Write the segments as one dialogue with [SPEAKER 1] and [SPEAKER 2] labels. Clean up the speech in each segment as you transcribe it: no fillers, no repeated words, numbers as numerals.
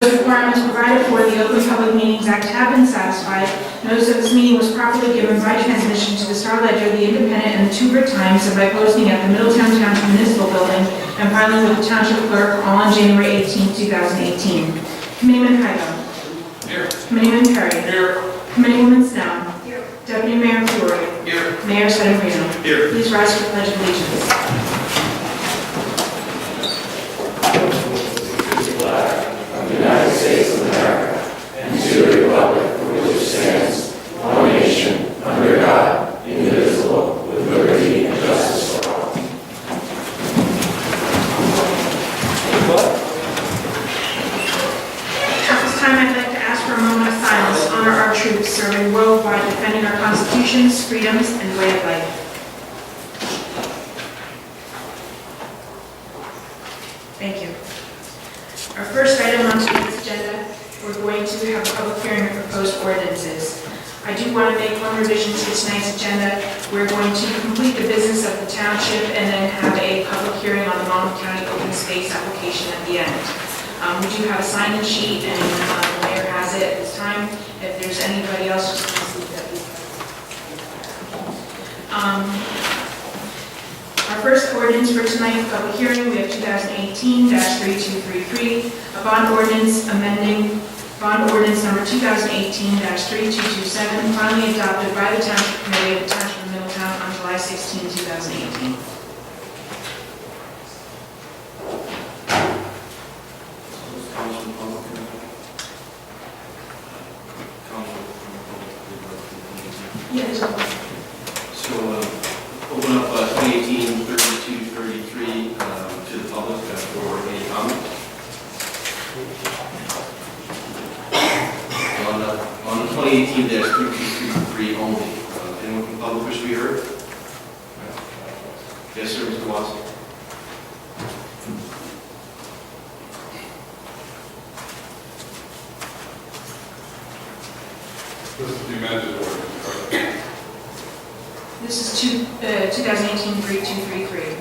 [SPEAKER 1] The requirements provided for the Open Public Meetings Act have been satisfied. Notice of this meeting was properly given by transmission to the Star Ledger, the Independent, and the Two-Brit Times, and by posting at the Middletown Township Municipal Building, and filing with the Township Clerk on January 18, 2018. Committeeman Kaiba.
[SPEAKER 2] Here.
[SPEAKER 1] Committeeman Perry.
[SPEAKER 2] Here.
[SPEAKER 1] Committeewoman Snow.
[SPEAKER 2] Here.
[SPEAKER 1] Deputy Mayor Fiore.
[SPEAKER 2] Here.
[SPEAKER 1] Mayor Sedembrino.
[SPEAKER 2] Here.
[SPEAKER 1] Please rise for the Pledge of Allegiance.
[SPEAKER 3] United States of America, and to the republic for which it stands, one nation, under God, indivisible, with liberty and justice for all.
[SPEAKER 1] At this time, I'd like to ask for a moment of silence to honor our troops serving worldwide, defending our constitutions, freedoms, and way of life. Thank you. Our first item on today's agenda, we're going to have a public hearing of proposed ordinances. I do want to make one revision to tonight's agenda. We're going to complete the business of the township and then have a public hearing on the Monmouth County open space application at the end. We do have a sign-in sheet, and the mayor has it at this time. If there's anybody else, just please leave that. Our first ordinance for tonight's public hearing, we have 2018-3233, a bond ordinance amending bond ordinance number 2018-3227, finally adopted by the Township Committee of the Township of Middletown on July 16, 2018. Yes.
[SPEAKER 4] So, open up 2018-3233 to the public for any comment. On the 2018-3233 only, anyone from the public wish to be heard? Yes, sir, Mr. Watson.
[SPEAKER 2] This is the amended ordinance, right?
[SPEAKER 1] This is 2018-3233.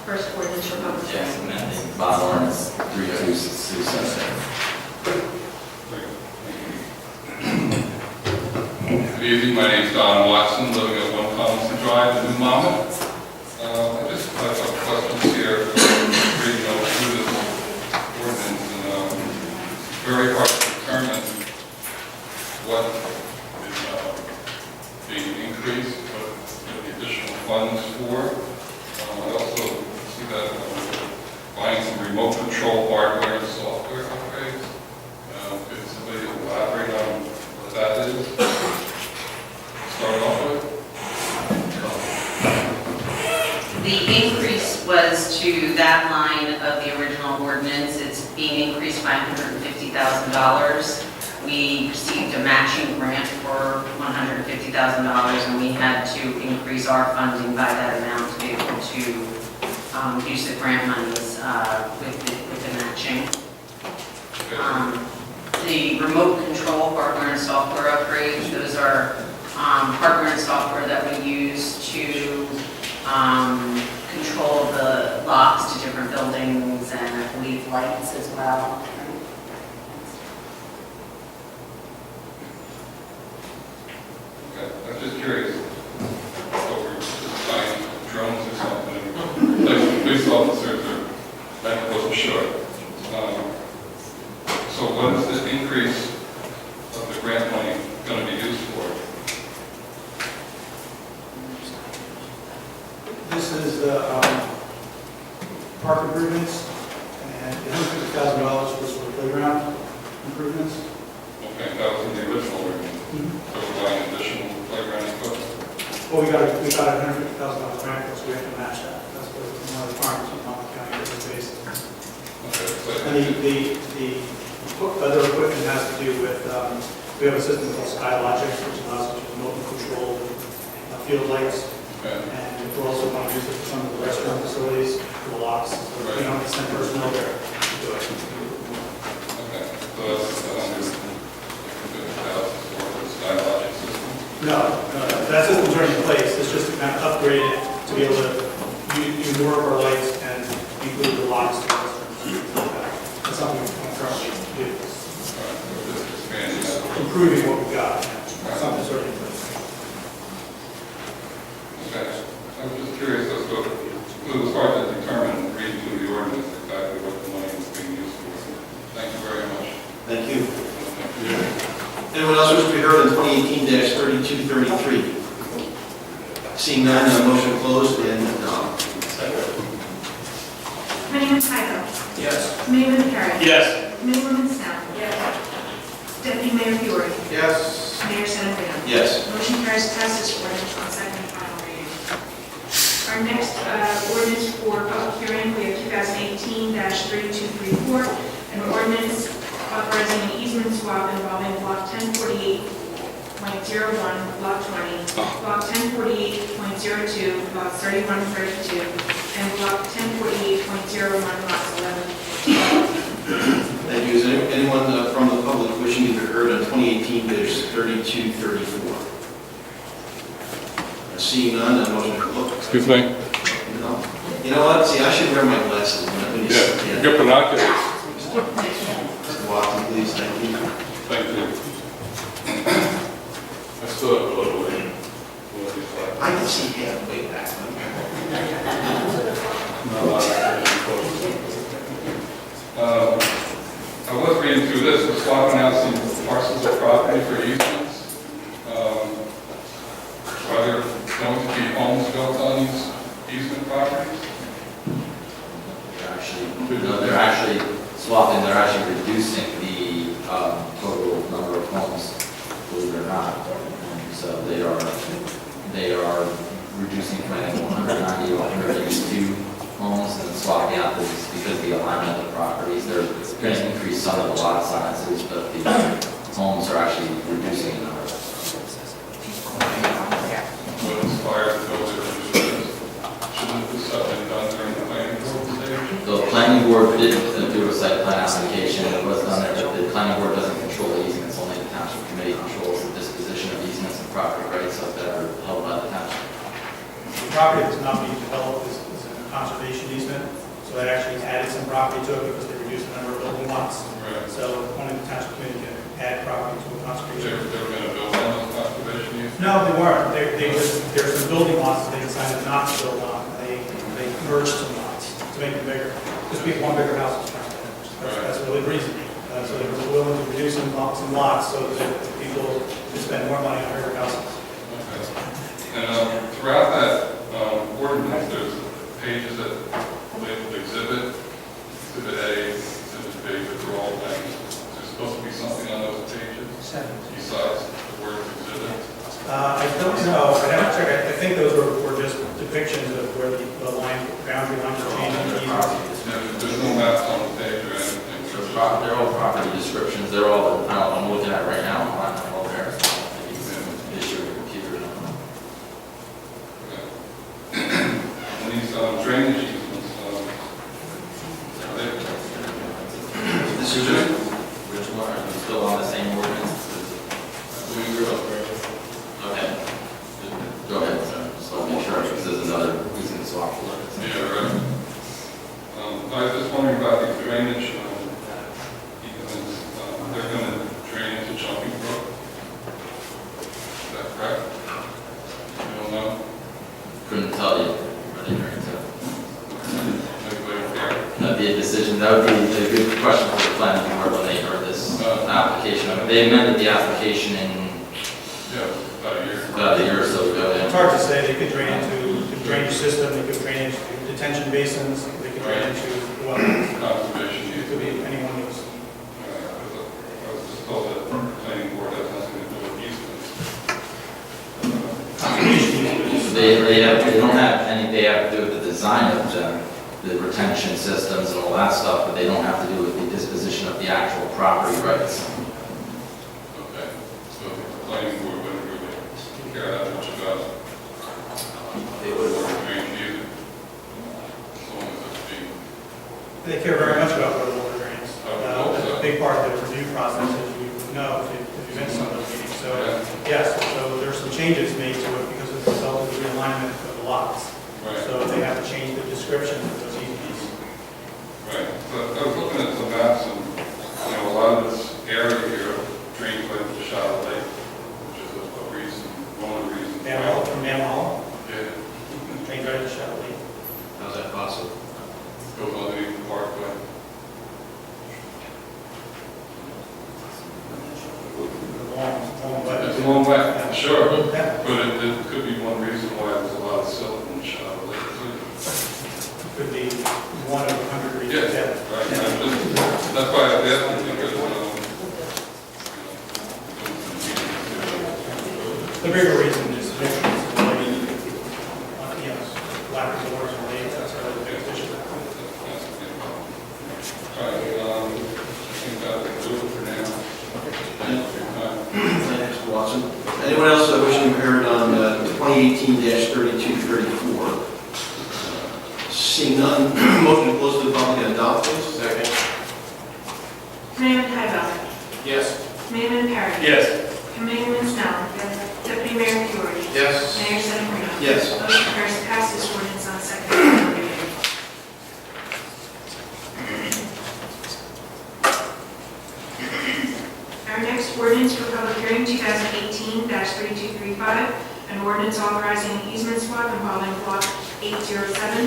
[SPEAKER 1] First ordinance for public hearing.
[SPEAKER 3] Yes, amending bond ordinance 3227.
[SPEAKER 2] Good evening, my name is Don Watson, living at 1 Collinson Drive in New Monmouth. I just have some questions here, reading over through this ordinance, and very hard to determine what is being increased, what the additional funds for. I also see that buying some remote control hardware and software upgrades. Could somebody elaborate on what that is? Start off with?
[SPEAKER 5] The increase was to that line of the original ordinance. It's being increased by $150,000. We received a matching grant for $150,000, and we had to increase our funding by that amount to be able to use the grant monies with the matching. The remote control hardware and software upgrades, those are hardware and software that we use to control the locks to different buildings, and I believe lights as well.
[SPEAKER 2] Okay, I'm just curious. Over buying drones or something, like police officers, or I wasn't sure. So what is the increase of the grant money going to be used for?
[SPEAKER 6] This is the park improvements, and $150,000 was for playground improvements.
[SPEAKER 2] Okay, that was in the original ordinance. So we're buying additional playground equipment.
[SPEAKER 6] Well, we got a $150,000 grant, so we have to match that. That's what one of the requirements of Monmouth County is based on.
[SPEAKER 2] Okay, so
[SPEAKER 6] And the other equipment has to do with, we have a system called SkyLogics, which allows us to remote control field lights.
[SPEAKER 2] okay.
[SPEAKER 6] And we're also going to use it for some of the restaurant facilities, for the locks, so we don't have to send personnel there to do it.
[SPEAKER 2] Okay, so that's $150,000 for the SkyLogic system.
[SPEAKER 6] No, that system's already in place. It's just to kind of upgrade it to be able to use more of our lights and include the locks. That's something we're
[SPEAKER 2] So it was hard to determine, reading through the ordinance, exactly what the money was being used for. Thank you very much.
[SPEAKER 4] Thank you. Anyone else wish to be heard on 2018-3233? Seeing none, motion closed and
[SPEAKER 1] Committeeman Tydell.
[SPEAKER 4] Yes.
[SPEAKER 1] Committeeman Parrott.
[SPEAKER 6] Yes.
[SPEAKER 1] Committeewoman Snow. Deputy Mayor Fiore.
[SPEAKER 6] Yes.
[SPEAKER 1] Mayor Sedambrino.
[SPEAKER 4] Yes.
[SPEAKER 1] Motion carries to pass this ordinance on second and final reading. Our next ordinance for public hearing, we have 2018-3234, an ordinance authorizing an easement swap involving block 1048.01, block 20, block 1048.02, block 3132, and block 1048.01, lots 11.
[SPEAKER 4] Thank you. Is anyone from the public wishing to be heard on 2018-3234? Seeing none, motion to close.
[SPEAKER 2] Excuse me?
[SPEAKER 4] No. You know what? See, I should wear my glasses when you
[SPEAKER 2] Yeah,
[SPEAKER 4] sit.
[SPEAKER 2] good binoculars.
[SPEAKER 4] Mr. Watson, please. Thank you.
[SPEAKER 2] Thank you. I still have a little way.
[SPEAKER 4] I can see him way back.
[SPEAKER 2] I was reading through this, we're swapping out some parcels of property for easements. Are there going to be homes built on these easement properties?
[SPEAKER 7] They're actually swapping, they're actually reducing the total number of homes, believe it or not. So they are reducing from 190 to 182 homes and swapping out this because the alignment of the properties. They're going to increase some of the lot sizes, but the homes are actually reducing in number.
[SPEAKER 2] What inspired the builder to do this? Shouldn't this have been done during the planning board stage?
[SPEAKER 7] The planning board didn't do a site plan application. It was done there, but the planning board doesn't control the easements. Only the township committee controls the disposition of easements and property rights that are held by the township.
[SPEAKER 6] The property that's not being developed is a conservation easement, so that actually added some property to it because they reduced the number of building lots.
[SPEAKER 2] Right.
[SPEAKER 6] So only the township committee can add property to a
[SPEAKER 2] They
[SPEAKER 6] conservation.
[SPEAKER 2] were going to build on those conservation uses?
[SPEAKER 6] No, they weren't. There's some building lots that they decided not to build on. They merged some lots to make them bigger. Just be one bigger house was trying to finish. That's really the reason. So they were willing to reduce some lots so that people could spend more money on bigger houses.
[SPEAKER 2] Okay. And throughout that ordinance, there's pages that labeled exhibit, exhibit A, exhibit B, that are all things. There's supposed to be something on those pages besides the word exhibit.
[SPEAKER 6] I don't know. I haven't checked. I think those were just depictions of where the boundary lines are changing.
[SPEAKER 2] There's no maps on the page or anything.
[SPEAKER 7] They're all property descriptions. They're all, I'm looking at right now. I'm all there. Issue with computer.
[SPEAKER 2] And these drainage easements,
[SPEAKER 4] This is it.
[SPEAKER 7] Which one? Are you still on the same ordinance? Okay. Go ahead, sir. Just want to make sure, because there's another reason to swap for it.
[SPEAKER 2] yeah, right. I was just wondering about the drainage easements. They're going to drain into Jumping Brook. Is that correct? You don't know?
[SPEAKER 7] Couldn't tell you. But ignorant, so.
[SPEAKER 2] Anybody care?
[SPEAKER 7] That'd be a decision. That would be a good question for the planning board when they heard this application. I mean, they amended the application in
[SPEAKER 2] Yeah, about a year.
[SPEAKER 7] about a year or so ago.
[SPEAKER 6] It's hard to say. They could drain into the drainage system. They could drain into detention basins. They could drain into wetlands.
[SPEAKER 2] Conservation
[SPEAKER 6] It
[SPEAKER 2] easement.
[SPEAKER 6] could be any one of those.
[SPEAKER 2] I was just told that the planning board has nothing to do with easements.
[SPEAKER 6] Conservation easements.
[SPEAKER 7] They don't have any, they have to do with the design of them, the retention systems and all that stuff, but they don't have to do with the disposition of the actual property rights.
[SPEAKER 2] Okay, so the planning board wouldn't really care that much about
[SPEAKER 7] They would.
[SPEAKER 2] drainage either. As long as it's being,
[SPEAKER 6] They care very much about where the water drains.
[SPEAKER 2] I would hope
[SPEAKER 6] That's
[SPEAKER 2] so.
[SPEAKER 6] a big part of the review process, as you know, if you've been to some of those meetings. So, yes, so there's some changes made to it because of the result of the realignment of the lots.
[SPEAKER 2] right,
[SPEAKER 6] So they have to change the description of those easements.
[SPEAKER 2] right. So I was looking at some maps and, a lot of this area here drains right into Shadow Lake, which is a reason, one of the reasons.
[SPEAKER 6] Manhole from Manhole,
[SPEAKER 2] Yeah.
[SPEAKER 6] drains right into Shadow Lake.
[SPEAKER 2] reason why there's a lot of silt and lake too.
[SPEAKER 6] Could be one of 100 reasons.
[SPEAKER 2] Yeah, right, that's why I asked, because,
[SPEAKER 6] The bigger reason is emissions, lack of doors and lakes, that's really the biggest issue.
[SPEAKER 2] all right, I think that will do it for now. Thank you for your time.
[SPEAKER 4] Thanks, Mr. Watson. Anyone else wishing to be heard on 2018-3234? Seeing none, motion to close to the public and adopt, please. Second.
[SPEAKER 1] Committeeman Tybell.
[SPEAKER 4] Yes.
[SPEAKER 1] Committeeman Perry.
[SPEAKER 6] Yes.
[SPEAKER 1] Committeeman Snell. Deputy Mayor Fiore.
[SPEAKER 4] Yes.
[SPEAKER 1] Mayor Sedambrino.
[SPEAKER 4] Yes.
[SPEAKER 1] Motion carries to pass this ordinance on second and final reading. Our next ordinance for public hearing, 2018-3235, an ordinance authorizing an easement swap involving block 807,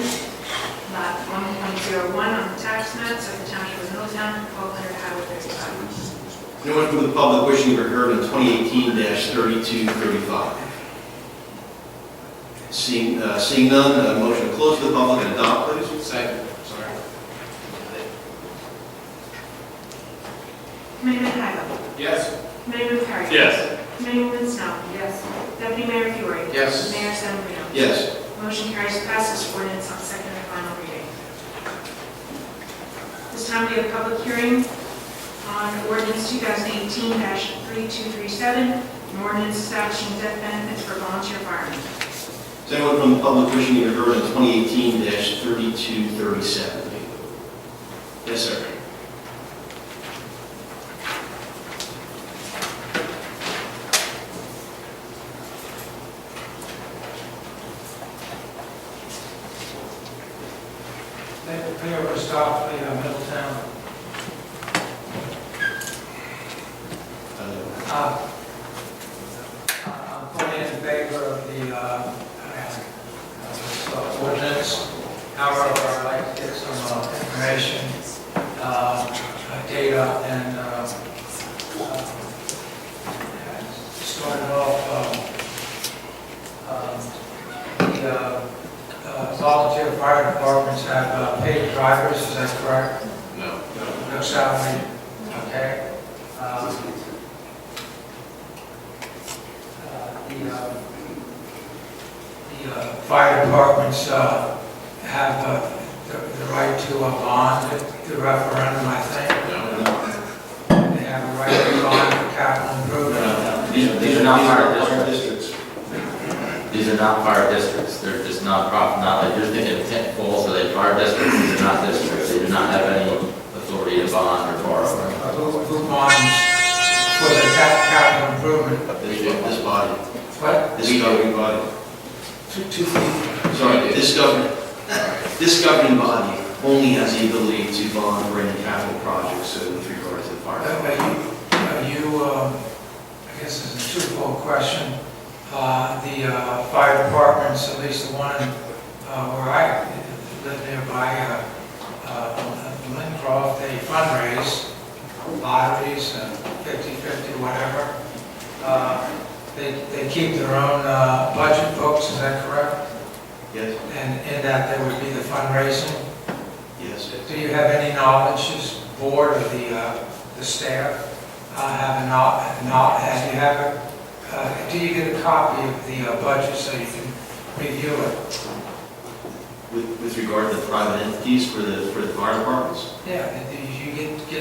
[SPEAKER 1] lot 1.01 on the tax maps of the Township of Middletown, 1200 Highway 35.
[SPEAKER 4] Anyone from the public wishing to be heard on 2018-3235? Seeing none, motion to close to the public and adopt, please. Second. Sorry.
[SPEAKER 1] Committeeman Tybell.
[SPEAKER 4] Yes.
[SPEAKER 1] Committeeman Perry.
[SPEAKER 6] Yes.
[SPEAKER 1] Committeeman Snell. Yes. Deputy Mayor Fiore.
[SPEAKER 4] Yes.
[SPEAKER 1] Mayor Sedambrino.
[SPEAKER 4] Yes.
[SPEAKER 1] Motion carries to pass this ordinance on second and final reading. This time we have a public hearing on ordinance 2018-3237, an ordinance establishing death benefits for volunteer firemen.
[SPEAKER 4] Is anyone from the public wishing to be heard on 2018-3237? Yes, sir.
[SPEAKER 8] Mayor Christopher, Middletown. I'm fully in favor of the ordinance. However, I'd like to get some information, data, and started off the volunteer fire departments have paid drivers, is that correct?
[SPEAKER 4] No.
[SPEAKER 8] No salary, okay. The fire departments have the right to a bond, the referendum, I think. They have a right to bond for capital improvement.
[SPEAKER 7] These are not fire
[SPEAKER 4] districts.
[SPEAKER 7] These are not fire districts, they're just non-profit, not like you're thinking of Tent Falls, or they fire districts, these are not districts, they do not have any authority to bond or borrow.
[SPEAKER 8] Who bonds for the capital improvement?
[SPEAKER 4] This body.
[SPEAKER 8] What?
[SPEAKER 4] This governing body.
[SPEAKER 8] Two people.
[SPEAKER 4] Sorry, this governing body only has the ability to bond for any capital projects with regard to the fire.
[SPEAKER 8] I guess it's a twofold question. The fire departments, at least the one where I live nearby, Lincroft, they fundraise, lotteries, 50-50, whatever. They keep their own budget books, is that correct?
[SPEAKER 4] Yes.
[SPEAKER 8] And in that there would be the fundraising.
[SPEAKER 4] Yes.
[SPEAKER 8] Do you have any knowledge, as board or the staff, do you get a copy of the budget so you can review it?
[SPEAKER 4] With regard to the private entities for the fire departments?
[SPEAKER 8] Yeah, do you get the,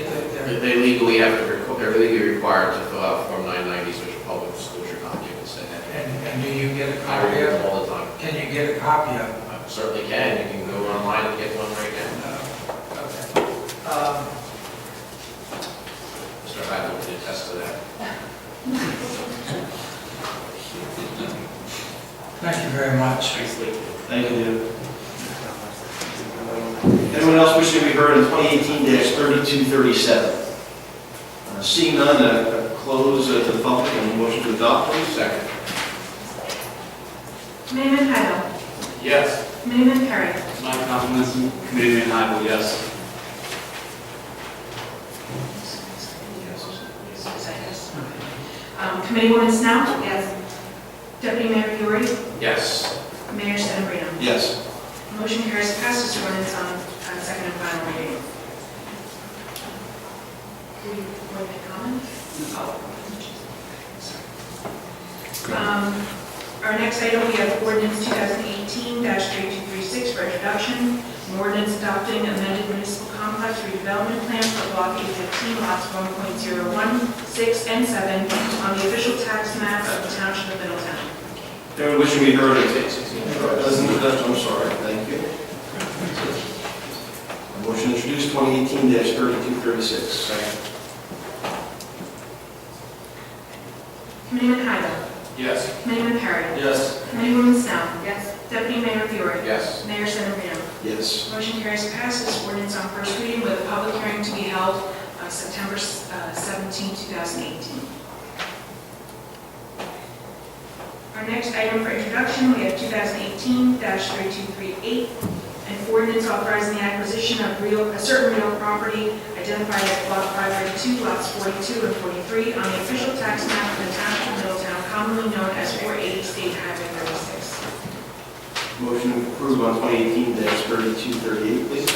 [SPEAKER 9] They legally have to, they're legally required to fill out Form 990s, which are public disclosure documents.
[SPEAKER 8] and do you get a
[SPEAKER 9] I
[SPEAKER 8] copy
[SPEAKER 9] read
[SPEAKER 8] of
[SPEAKER 9] them
[SPEAKER 8] it?
[SPEAKER 9] all the time.
[SPEAKER 8] Can you get a copy of it?
[SPEAKER 9] I certainly can. You can go online and get one right now.
[SPEAKER 8] Okay.
[SPEAKER 9] Mr. Hyde will attest to that.
[SPEAKER 8] Thank you very much.
[SPEAKER 4] Thank you, Leo. Anyone else wishing to be heard in 2018-3237? Seeing none, close to the public and motion to adopt, please. Second.
[SPEAKER 1] Committeeman Tybell.
[SPEAKER 9] Yes.
[SPEAKER 1] Committeeman Perry.
[SPEAKER 9] My compliments, Committeeman Hyde, yes.
[SPEAKER 1] Committeewoman Snell. Yes. Deputy Mayor Fiore.
[SPEAKER 9] Yes.
[SPEAKER 1] Mayor Sedambrino.
[SPEAKER 4] Yes.
[SPEAKER 1] Motion carries to pass this ordinance on second and final reading. Do you want to make comment? Our next item, we have ordinance 2018-3236 for introduction. An ordinance adopting amended municipal complex redevelopment plan for block 815, lots 1.016 and 7 on the official tax map of the Township of Middletown.
[SPEAKER 4] Anyone wishing to be heard on I'm sorry, thank you. A motion introduced 2018-3236. Second.
[SPEAKER 1] Committeeman Heidel.
[SPEAKER 9] Yes.
[SPEAKER 1] Committeeman Perry.
[SPEAKER 9] Yes.
[SPEAKER 1] Committeewoman Snow. Yes. Deputy Mayor Fiore.
[SPEAKER 9] Yes.
[SPEAKER 1] Mayor Sedambrino.
[SPEAKER 4] Yes.
[SPEAKER 1] Motion carries to pass this ordinance on first reading with a public hearing to be held on September 17, 2018. Our next item for introduction, we have 2018-3238, an ordinance authorizing the acquisition of a certain real property identified as block 532, lots 42 and 43 on the official tax map of the Township of Middletown, commonly known as 480 State Highway 36.
[SPEAKER 4] Motion approved on 2018-3238, please.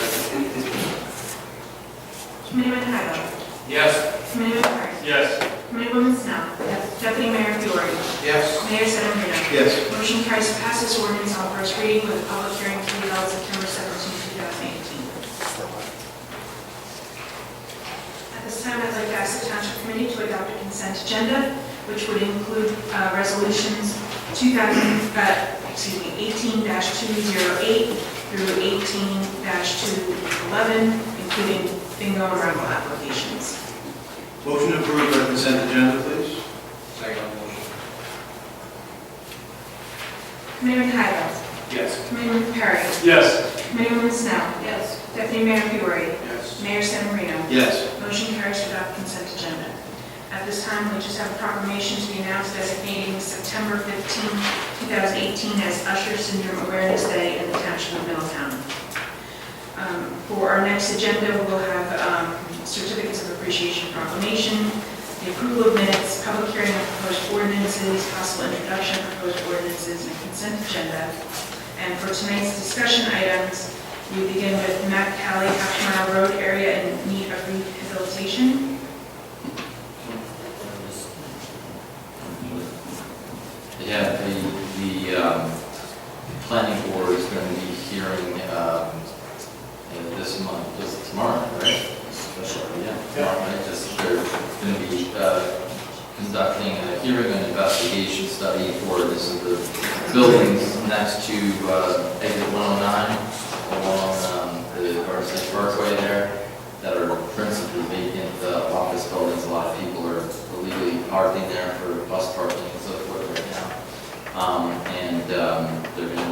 [SPEAKER 1] Committeeman Heidel.
[SPEAKER 9] Yes.
[SPEAKER 1] Committeeman Perry.
[SPEAKER 9] Yes.
[SPEAKER 1] Committeewoman Snow. Yes. Deputy Mayor Fiore.
[SPEAKER 9] Yes.
[SPEAKER 1] Mayor Sedambrino.
[SPEAKER 4] Yes.
[SPEAKER 1] Motion carries to pass this ordinance on first reading with a public hearing to be held September 17, 2018. At this time, I'd like to ask the Township Committee to adopt a consent agenda, which would include resolutions 18-208 through 18-211, including bingo and raffle applications.
[SPEAKER 4] Motion approved by consent agenda, please.
[SPEAKER 9] Second motion.
[SPEAKER 1] Committeeman Heidel.
[SPEAKER 9] Yes.
[SPEAKER 1] Committeeman Perry.
[SPEAKER 9] Yes.
[SPEAKER 1] Committeewoman Snow. Yes. Deputy Mayor Fiore.
[SPEAKER 9] Yes.
[SPEAKER 1] Mayor Sedambrino.
[SPEAKER 4] Yes.
[SPEAKER 1] Motion carries to adopt consent agenda. At this time, we just have a proclamation to be announced designating September 15, 2018 as Usher Syndrome Awareness Day in the Township of Middletown. For our next agenda, we'll have certificates of appreciation proclamation, the approval of minutes, public hearing of proposed ordinances, possible introduction of proposed ordinances, and consent agenda. And for tonight's discussion items, we begin with Mac Cali Half Mile Road area in need of rehabilitation.
[SPEAKER 7] Yeah, the planning board is going to be hearing this month, just tomorrow, right? Yeah, tomorrow, right? They're going to be conducting a hearing and investigation study for this is the buildings next to exit 109 along the Garden State Parkway there that are principally vacant office buildings. A lot of people are illegally parking there for bus parking and so forth right now. They're going to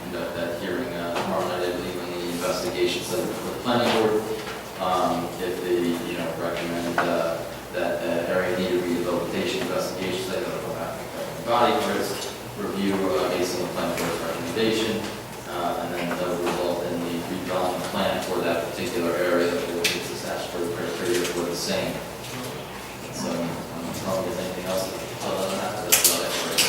[SPEAKER 7] conduct that hearing tomorrow night, I believe, in the investigation study for the planning board. If they, recommend that area needed rehabilitation investigation study, that'll go back to the body for its review based on the planning board's recommendation, and then that will result in the redevelopment plan for that particular area that will meet the statutory criteria for the same. So, I don't know if there's anything else other than that. That's about it for it.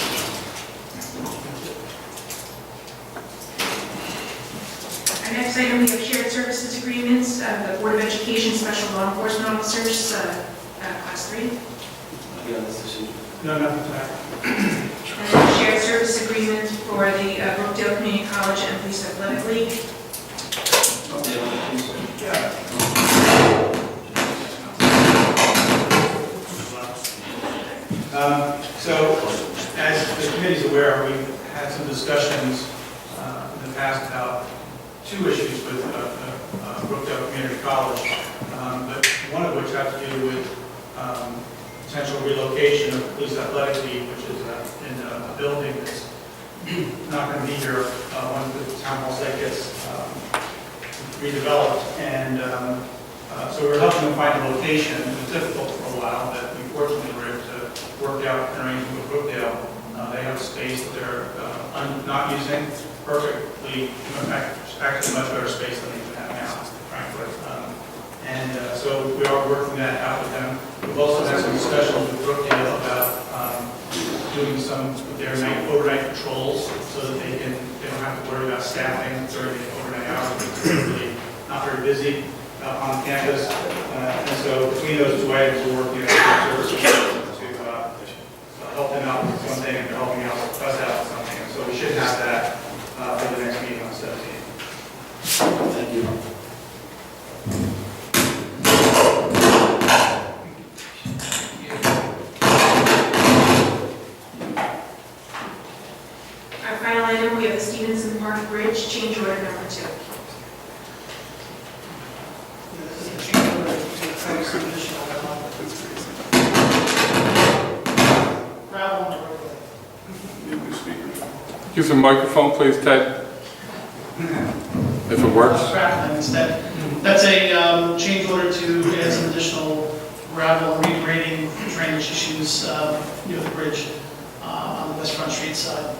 [SPEAKER 1] Our next item, we have shared services agreements, the Board of Education Special Law Enforcement Officers, Class 3.
[SPEAKER 6] No, nothing tonight.
[SPEAKER 1] And then shared service agreement for the Brookdale Community College and Police Athletic League.
[SPEAKER 6] So, as the committee's aware, we've had some discussions in the past about two issues with Brookdale Community College, but one of which has to do with potential relocation of the Police Athletic League, which is in a building that's not going to be here once the town hall site gets redeveloped. And so we're helping them find a location. It was difficult for a while, but we fortunately were able to work out an arrangement with Brookdale. They have space that they're not using perfectly, actually much better space than they even have now, frankly. So we are working that out with them. We've also had some discussions with Brookdale about doing some of their overnight patrols so that they don't have to worry about staffing during the overnight hours, which are really not very busy on campus. And so between those two items, we're working with services to help them out with one thing, and they're helping out us out with something. And so we should have that for the next meeting on the 17th.
[SPEAKER 4] Thank you.
[SPEAKER 1] Our final item, we have the Stevenson Park Bridge change order number 2.
[SPEAKER 2] Use a microphone, please, Ted. If it works.
[SPEAKER 10] Gravel instead. That's a change order to add some additional gravel and regrading drainage issues near the bridge on the West Front Street side.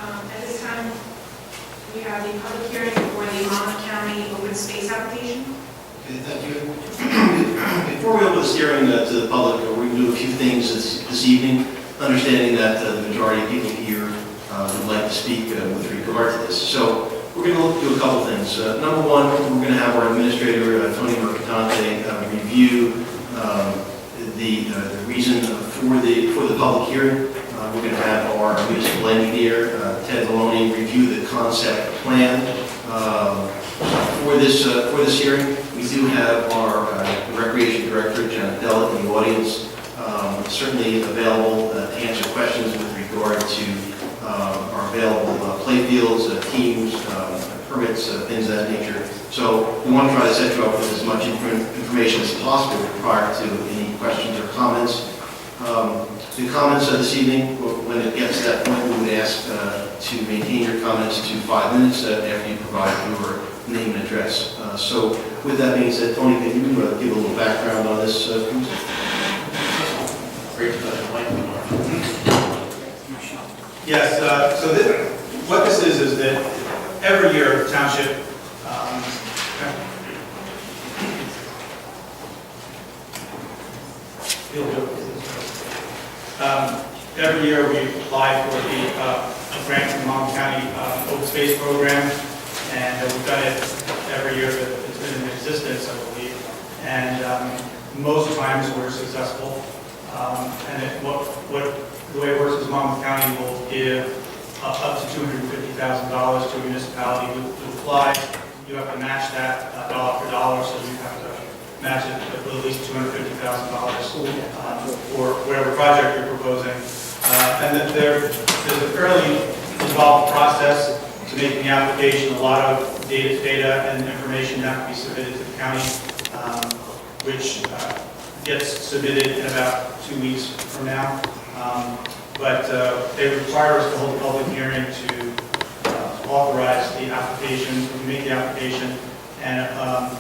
[SPEAKER 1] At this time, we have the public hearing for the Monmouth County open space application.
[SPEAKER 4] Okay, thank you. Before we open this hearing to the public, we're going to do a few things this evening, understanding that the majority of people here would like to speak with regard to this. So we're going to do a couple things. Number one, we're going to have our administrator, Tony Mercatante, review the reason for the public hearing. We're going to have our municipal engineer, Ted Maloney, review the concept plan for this hearing. We do have our recreation director, Janet Dell, in the audience, certainly available to answer questions with regard to our available play fields, teams, permits, things of that nature. So we want to try to set you up with as much information as possible prior to any questions or comments. The comments this evening, when it gets to that point, we would ask to maintain your comments to 5 minutes after you provide your name and address. So with that being said, Tony, can you give a little background on this?
[SPEAKER 6] Yes, so what this is that every year Township every year we apply for a grant from Monmouth County Open Space Program, and we've done it every year that it's been in existence, I believe. And most times we're successful. And the way it works is Monmouth County will give up to $250,000 to a municipality who apply. You have to match that dollar for dollar, so you have to match it with at least $250,000 for whatever project you're proposing. And that there's a fairly involved process to making the application. A lot of data and information have to be submitted to the county, which gets submitted in about 2 weeks from now. But they require us to hold a public hearing to authorize the application, to make the application, and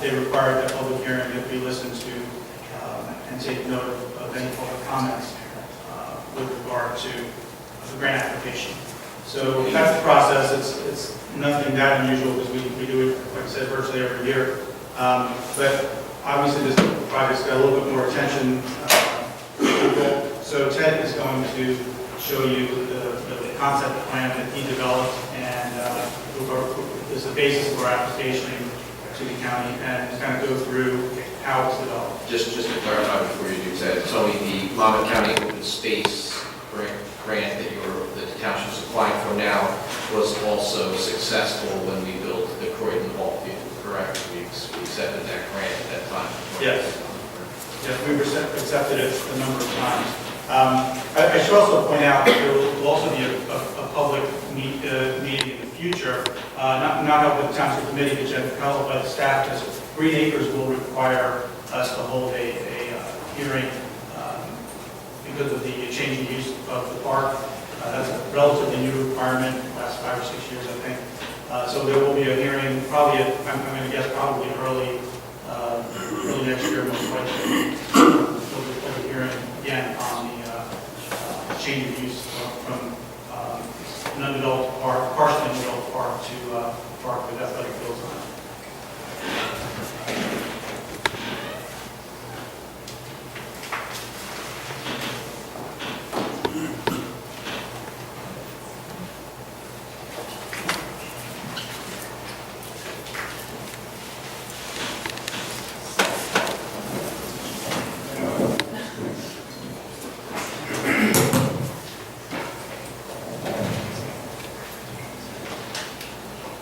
[SPEAKER 6] they require that public hearing that we listen to and take note of any public comments with regard to the grant application. So that's the process. It's nothing that unusual because we do it, like I said, virtually every year. But obviously this project's got a little bit more attention. So Ted is going to show you the concept plan that he developed and is the basis of our application to the county, and kind of go through how it's developed.
[SPEAKER 9] Just to clarify before you do that, Tony, the Monmouth County Open Space grant that the township's applying for now was also successful when we built the Croydon Ball Field, correct? We accepted that grant at that time.
[SPEAKER 6] Yes. Yes, we accepted it a number of times. I should also point out that there will also be a public meeting in the future, not held with the Township Committee, but held by the staff, because Green Acres will require us to hold a hearing because of the changing use of the park. That's a relatively new requirement, the last 5 or 6 years, I think. So there will be a hearing, probably, I'm going to guess probably early next year, most likely. We'll be a hearing again on the change of use from an undeveloped park, partially undeveloped park to park with athletic fields on it.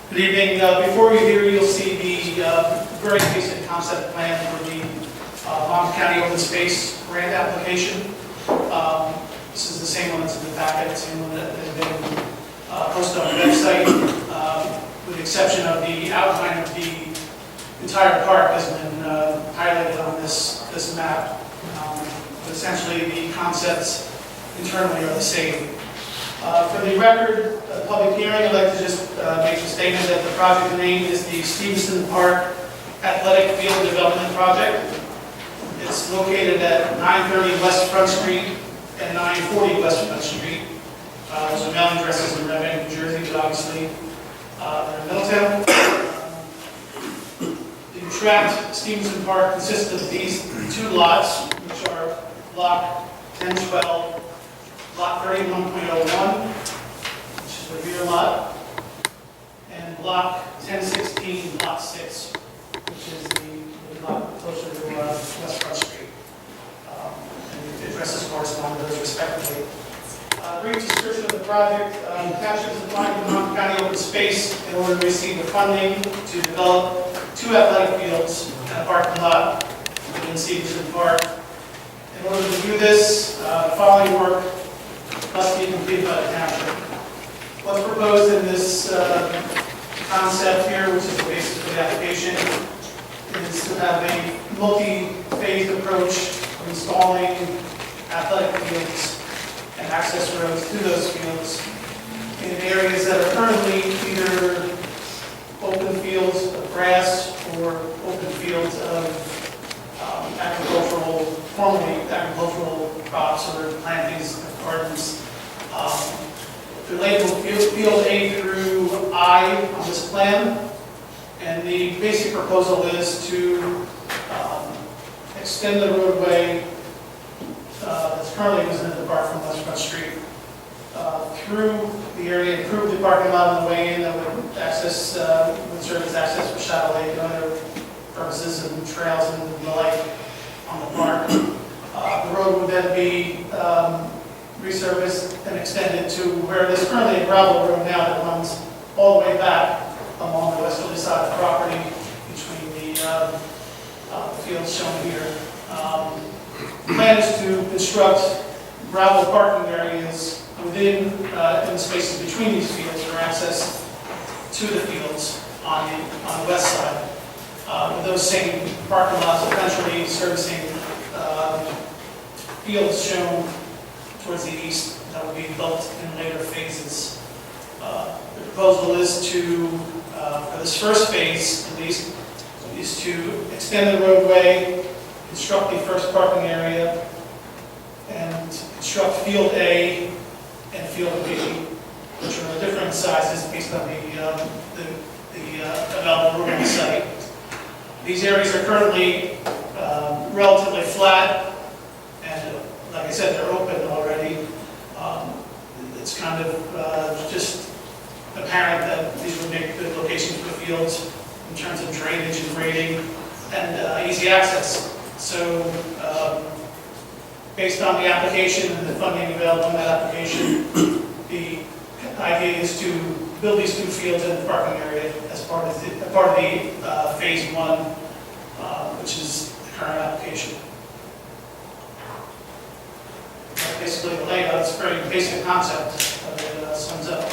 [SPEAKER 10] Good evening. Before you here, you'll see the very basic concept plan for the Monmouth County Open Space Grant application. This is the same one that's in the packet, the same one that has been posted on the website, with the exception of the outline of the entire park has been highlighted on this map. But essentially, the concepts internally are the same. For the record, public hearing, I'd like to just make the statement that the project name is the Stevenson Park Athletic Field Development Project. It's located at 930 West Front Street and 940 West Front Street. Those are mailing addresses in Reading, New Jersey, but obviously they're in Middletown. The tract Stevenson Park consists of these two lots, which are Block 1012, Lot 31.01, which is the rear lot, and Block 1016, Lot 6, which is the lot closer to West Front Street. And the addresses correspond to those respectively. Brief description of the project. The township is applying to the Monmouth County Open Space in order to receive the funding to develop 2 athletic fields and a parking lot within Stevenson Park. In order to do this, the following work must be completed by the township. What's proposed in this concept here, which is the basis for the application, is to have a multi-phased approach of installing athletic fields and access roads to those fields in areas that are currently either open fields of grass or open fields of formerly agricultural crops or plantings of gardens. They're labeled Field A through I on this plan, and the basic proposal is to extend the roadway that's currently within the park from West Front Street through the area, improve the parking lot on the way in, that would would serve as access for Shadow Lake and other purposes and trails and the like on the park. The road would then be resurfaced and extended to where there's currently a gravel road now that runs all the way back along the westerly side of the property between the fields shown here. The plan is to construct gravel parking areas within in the spaces between these fields for access to the fields on the west side. With those same parking lots eventually servicing fields shown towards the east that will be built in later phases. The proposal is to, for this first phase at least, is to extend the roadway, construct the first parking area, and construct Field A and Field B, which are different sizes based on the available room on the site. These areas are currently relatively flat, and like I said, they're open already. It's kind of just apparent that these would make good locations for fields in terms of drainage and grading and easy access. So based on the application and the funding available in that application, the idea is to build these 2 fields in the parking area as part of the phase 1, which is the current application. That's basically the layout. It's a very basic concept, but it sums up.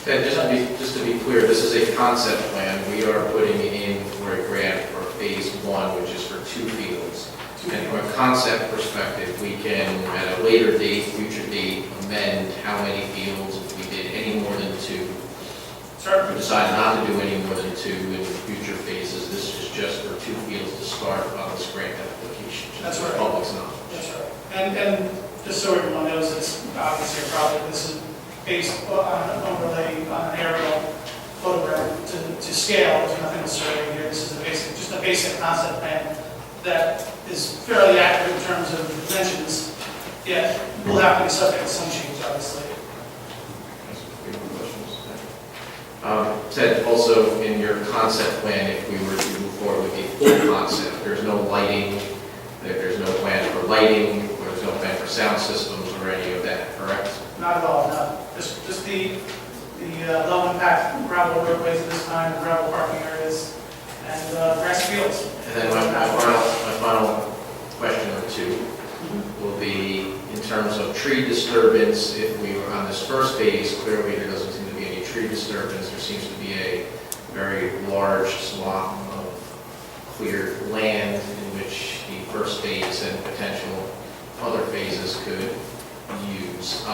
[SPEAKER 9] Ted, just to be clear, this is a concept plan. We are putting in for a grant for phase 1, which is for 2 fields. And from a concept perspective, we can, at a later date, future date, amend how many fields if we did any more than 2.
[SPEAKER 10] Sure.
[SPEAKER 9] We decide not to do any more than 2 in future phases. This is just for 2 fields to start on this grant application.
[SPEAKER 10] That's
[SPEAKER 9] The
[SPEAKER 10] right.
[SPEAKER 9] public's knowledge.
[SPEAKER 10] That's right. And just so everyone knows, it's obviously a project. This is based on an overlay on an aerial photograph to scale. There's nothing necessarily here. This is just a basic concept plan that is fairly accurate in terms of dimensions, yet will have to be subject to some change, obviously.
[SPEAKER 9] Ted, also in your concept plan, if we were to move forward with a full concept, there's no lighting, there's no plan for lighting, or there's no plan for sound systems or any of that, correct?
[SPEAKER 10] Not at all, no. Just the the low impact gravel roadways at this time, gravel parking areas, and grassy fields.
[SPEAKER 9] And then my final question or two will be in terms of tree disturbance. If we were on this first phase, clearly there doesn't seem to be any tree disturbance. There seems to be a very large swath of cleared land in which the first phase and potential other phases could use.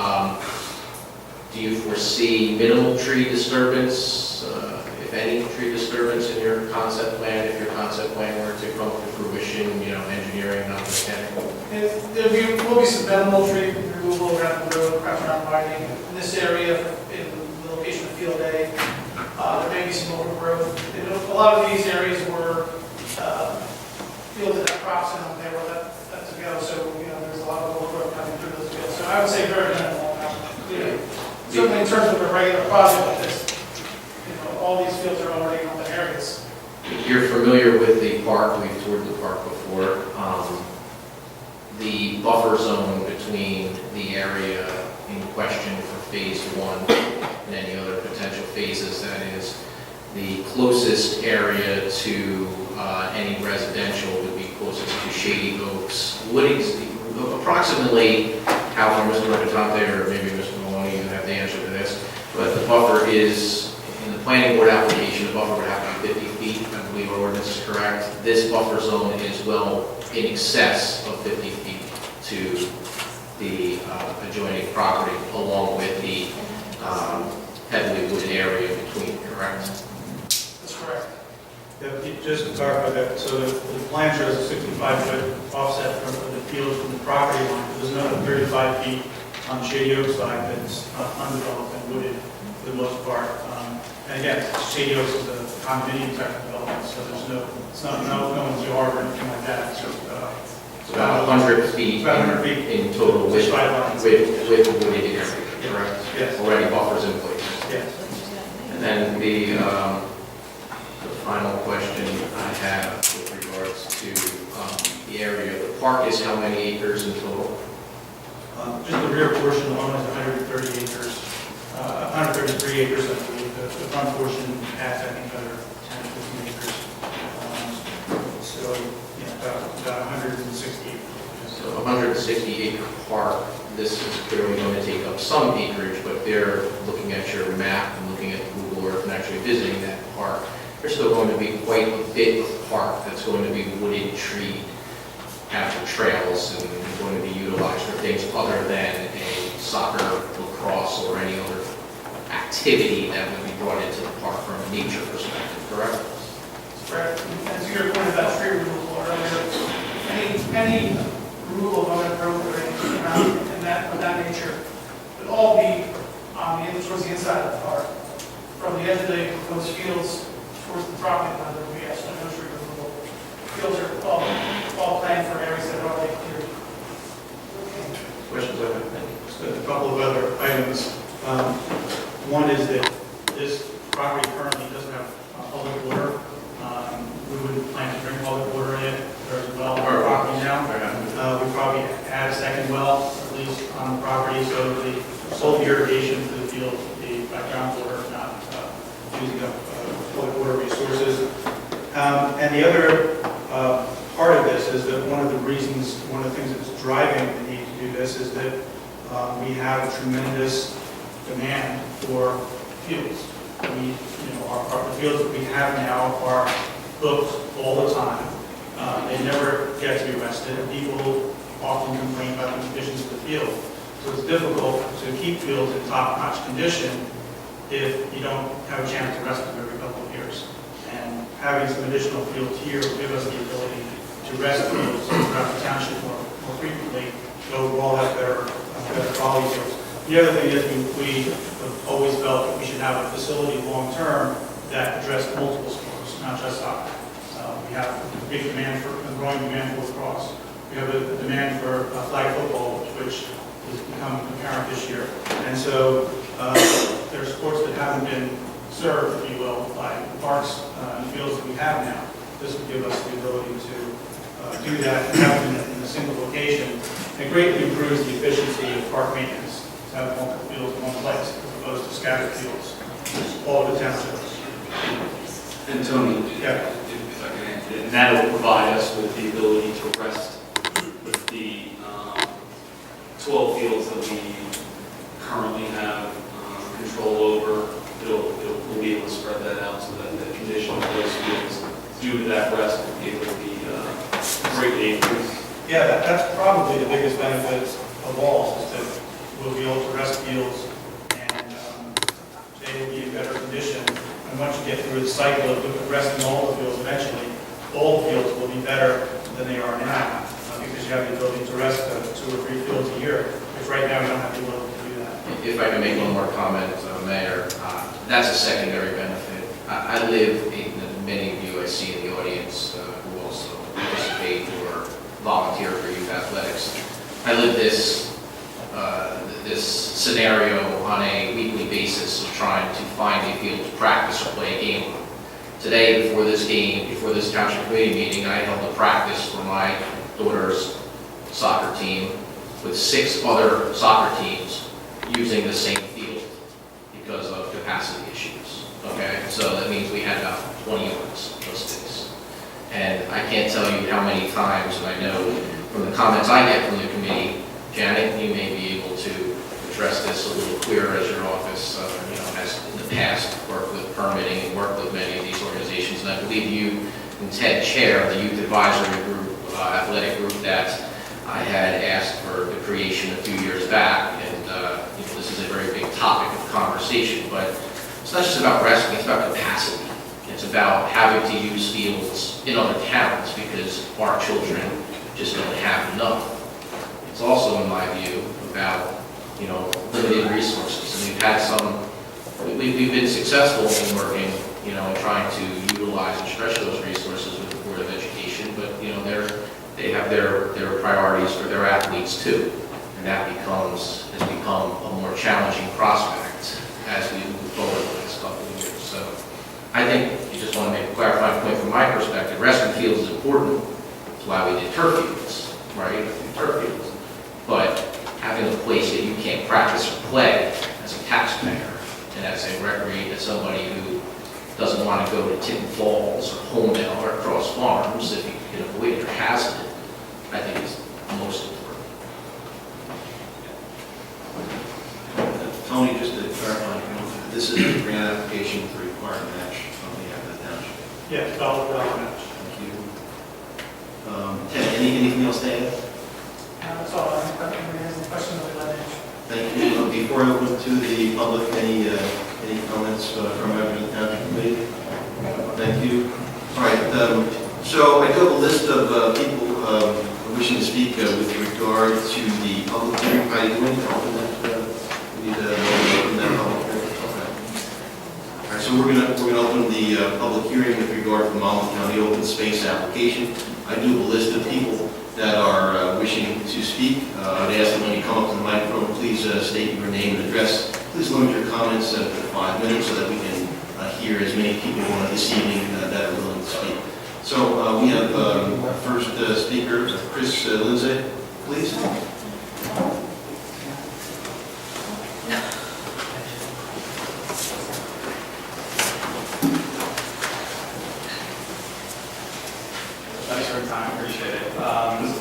[SPEAKER 9] Do you foresee minimal tree disturbance, if any tree disturbance in your concept plan, if your concept plan were to come to fruition, engineering, not mechanical?
[SPEAKER 10] There will be some minimal tree removal around the road, perhaps around widening. In this area, in the location of Field A, there may be some overgrowth. A lot of these areas were fields that have crops in them, they were let to go, so there's a lot of overgrowth coming through those fields. So I would say very minimal. Certainly in terms of a regular project like this, all these fields are already in open areas.
[SPEAKER 9] You're familiar with the park, we've toured the park before. The buffer zone between the area in question for phase one and any other potential phases, that is, the closest area to any residential would be closest to Shady Oaks. Approximately how far, Mr. Mercatante, or maybe Mr. Maloney, you have the answer to this, but the buffer is, in the planning board application, the buffer would have to be 50 feet. I believe our ordinance is correct. This buffer zone is well in excess of 50 feet to the adjoining property, along with the heavily wooded area between, correct?
[SPEAKER 10] That's correct.
[SPEAKER 6] Yeah, just to clarify that, so the plan shows a 65-foot offset from the field from the property line. There's another 35 feet on Shady Oaks side that's undeveloped and wooded for the most part. And again, Shady Oaks is a condominium type of development, so it's not no one's yard or anything like that. So
[SPEAKER 9] It's about 100 feet,
[SPEAKER 6] about 100 feet
[SPEAKER 9] in total with wooded area, correct?
[SPEAKER 6] Yes.
[SPEAKER 9] Already buffers in place.
[SPEAKER 6] Yes.
[SPEAKER 9] And then the final question I have with regards to the area of the park is how many acres in total?
[SPEAKER 6] Just the rear portion alone is 130 acres, 133 acres, I believe. The front portion adds, I think, another 10, 15 acres. So, about 160 acres.
[SPEAKER 9] So 160 acre park, this is clearly going to take up some acreage, but they're looking at your map and looking at Google Earth and actually visiting that park. There's still going to be quite a bit of park that's going to be wooded, treed, have the trails, and going to be utilized for things other than a soccer, lacrosse, or any other activity that would be brought into the park from a nature perspective, correct?
[SPEAKER 10] Correct. And to your point about tree removal earlier, any removal of other growth or anything around in that nature would all be towards the inside of the park. From the edge of the proposed fields towards the property line, there will be absolutely no tree removal. Fields are all planned for areas that are already cleared.
[SPEAKER 9] Questions over?
[SPEAKER 6] Just a couple of other items. One is that this property currently doesn't have public water. We wouldn't plan to bring public water in. There's a well on our property now. We probably add a second well, at least on the property, so the sole irrigation to the field would be background water, not using up public water resources. And the other part of this is that one of the things that's driving the need to do this is that we have a tremendous demand for fields. The fields that we have now are booked all the time. They never get to be rested. People often complain about the conditions of the field. So it's difficult to keep fields in top-notch condition if you don't have a chance to rest them every couple of years. And having some additional fields here will give us the ability to rest fields throughout the township more frequently, so we'll all have better quality fields. The other thing is we have always felt that we should have a facility long-term that addressed multiple sports, not just soccer. We have a big demand a growing demand for lacrosse. We have a demand for flag football, which has become apparent this year. And so there are sports that haven't been served, if you will, by the parks and fields that we have now. This would give us the ability to do that and have them in a single location. It greatly improves the efficiency of park maintenance to have multiple fields in one place as opposed to scattered fields, all over the township.
[SPEAKER 11] And Tony,
[SPEAKER 6] Yeah.
[SPEAKER 11] if I can add, and that will provide us with the ability to rest with the 12 fields that we currently have control over. We'll be able to spread that out so that the condition of those fields due to that rest will be able to be greatly increased.
[SPEAKER 6] Yeah, that's probably the biggest benefit of all, is that we'll be able to rest fields and they will be in better condition. And once you get through the cycle of resting all the fields, eventually, all the fields will be better than they are now, because you have the ability to rest 2 or 3 fields a year, because right now we don't have the ability to do that.
[SPEAKER 9] If I can make one more comment, Mayor, that's a secondary benefit. I live, many of you I see in the audience who also participate or volunteer for youth athletics. I live this scenario on a weekly basis of trying to find a field to practice or play a game on. Today, before this township committee meeting, I held a practice for my daughter's soccer team with 6 other soccer teams using the same field because of capacity issues. Okay, so that means we had about 20 yards of space. And I can't tell you how many times, and I know from the comments I get from the committee, Janet, you may be able to address this a little clearer as your office, has in the past worked with permitting and worked with many of these organizations. And I believe you and Ted chair the youth advisory group, athletic group that I had asked for the creation a few years back. And this is a very big topic of conversation, but it's not just about wrestling, it's about capacity. It's about having to use fields in other towns because our children just don't have enough. It's also, in my view, about limited resources. And we've had we've been successful in working, trying to utilize and stretch those resources with the Board of Education, but they have their priorities for their athletes too, and that has become a more challenging prospect as we move forward in the next couple of years. So I think you just want to make a clarifying point from my perspective. Resting fields is important. That's why we did turf fields, right? Turf fields. But having a place that you can't practice or play as a taxpayer and as somebody who doesn't want to go to Tinton Falls or Homedale or Cross Farms, if you can avoid it or hazard it, I think is most important.
[SPEAKER 4] Tony, just to clarify, this is a grant application for required match on behalf of the township.
[SPEAKER 6] Yeah, dollar match.
[SPEAKER 4] Thank you. Ted, anything else to add?
[SPEAKER 10] That's all. If anybody has any questions, I'll let you.
[SPEAKER 4] Thank you. Before I open to the public, any comments from members of the township committee? Thank you. All right. So I do have a list of people wishing to speak with regard to the public hearing. How are you doing? Open that. We need to open that public hearing. Okay. All right. So we're gonna open the public hearing with regard to the Monmouth County open space application. I do have a list of people that are wishing to speak. I'd ask that when you come up to the microphone, please state your name and address. Please limit your comments to 5 minutes so that we can hear as many people this evening that are willing to speak. So we have our first speaker, Chris Lindsay, please.
[SPEAKER 12] Thanks for your time, appreciate it.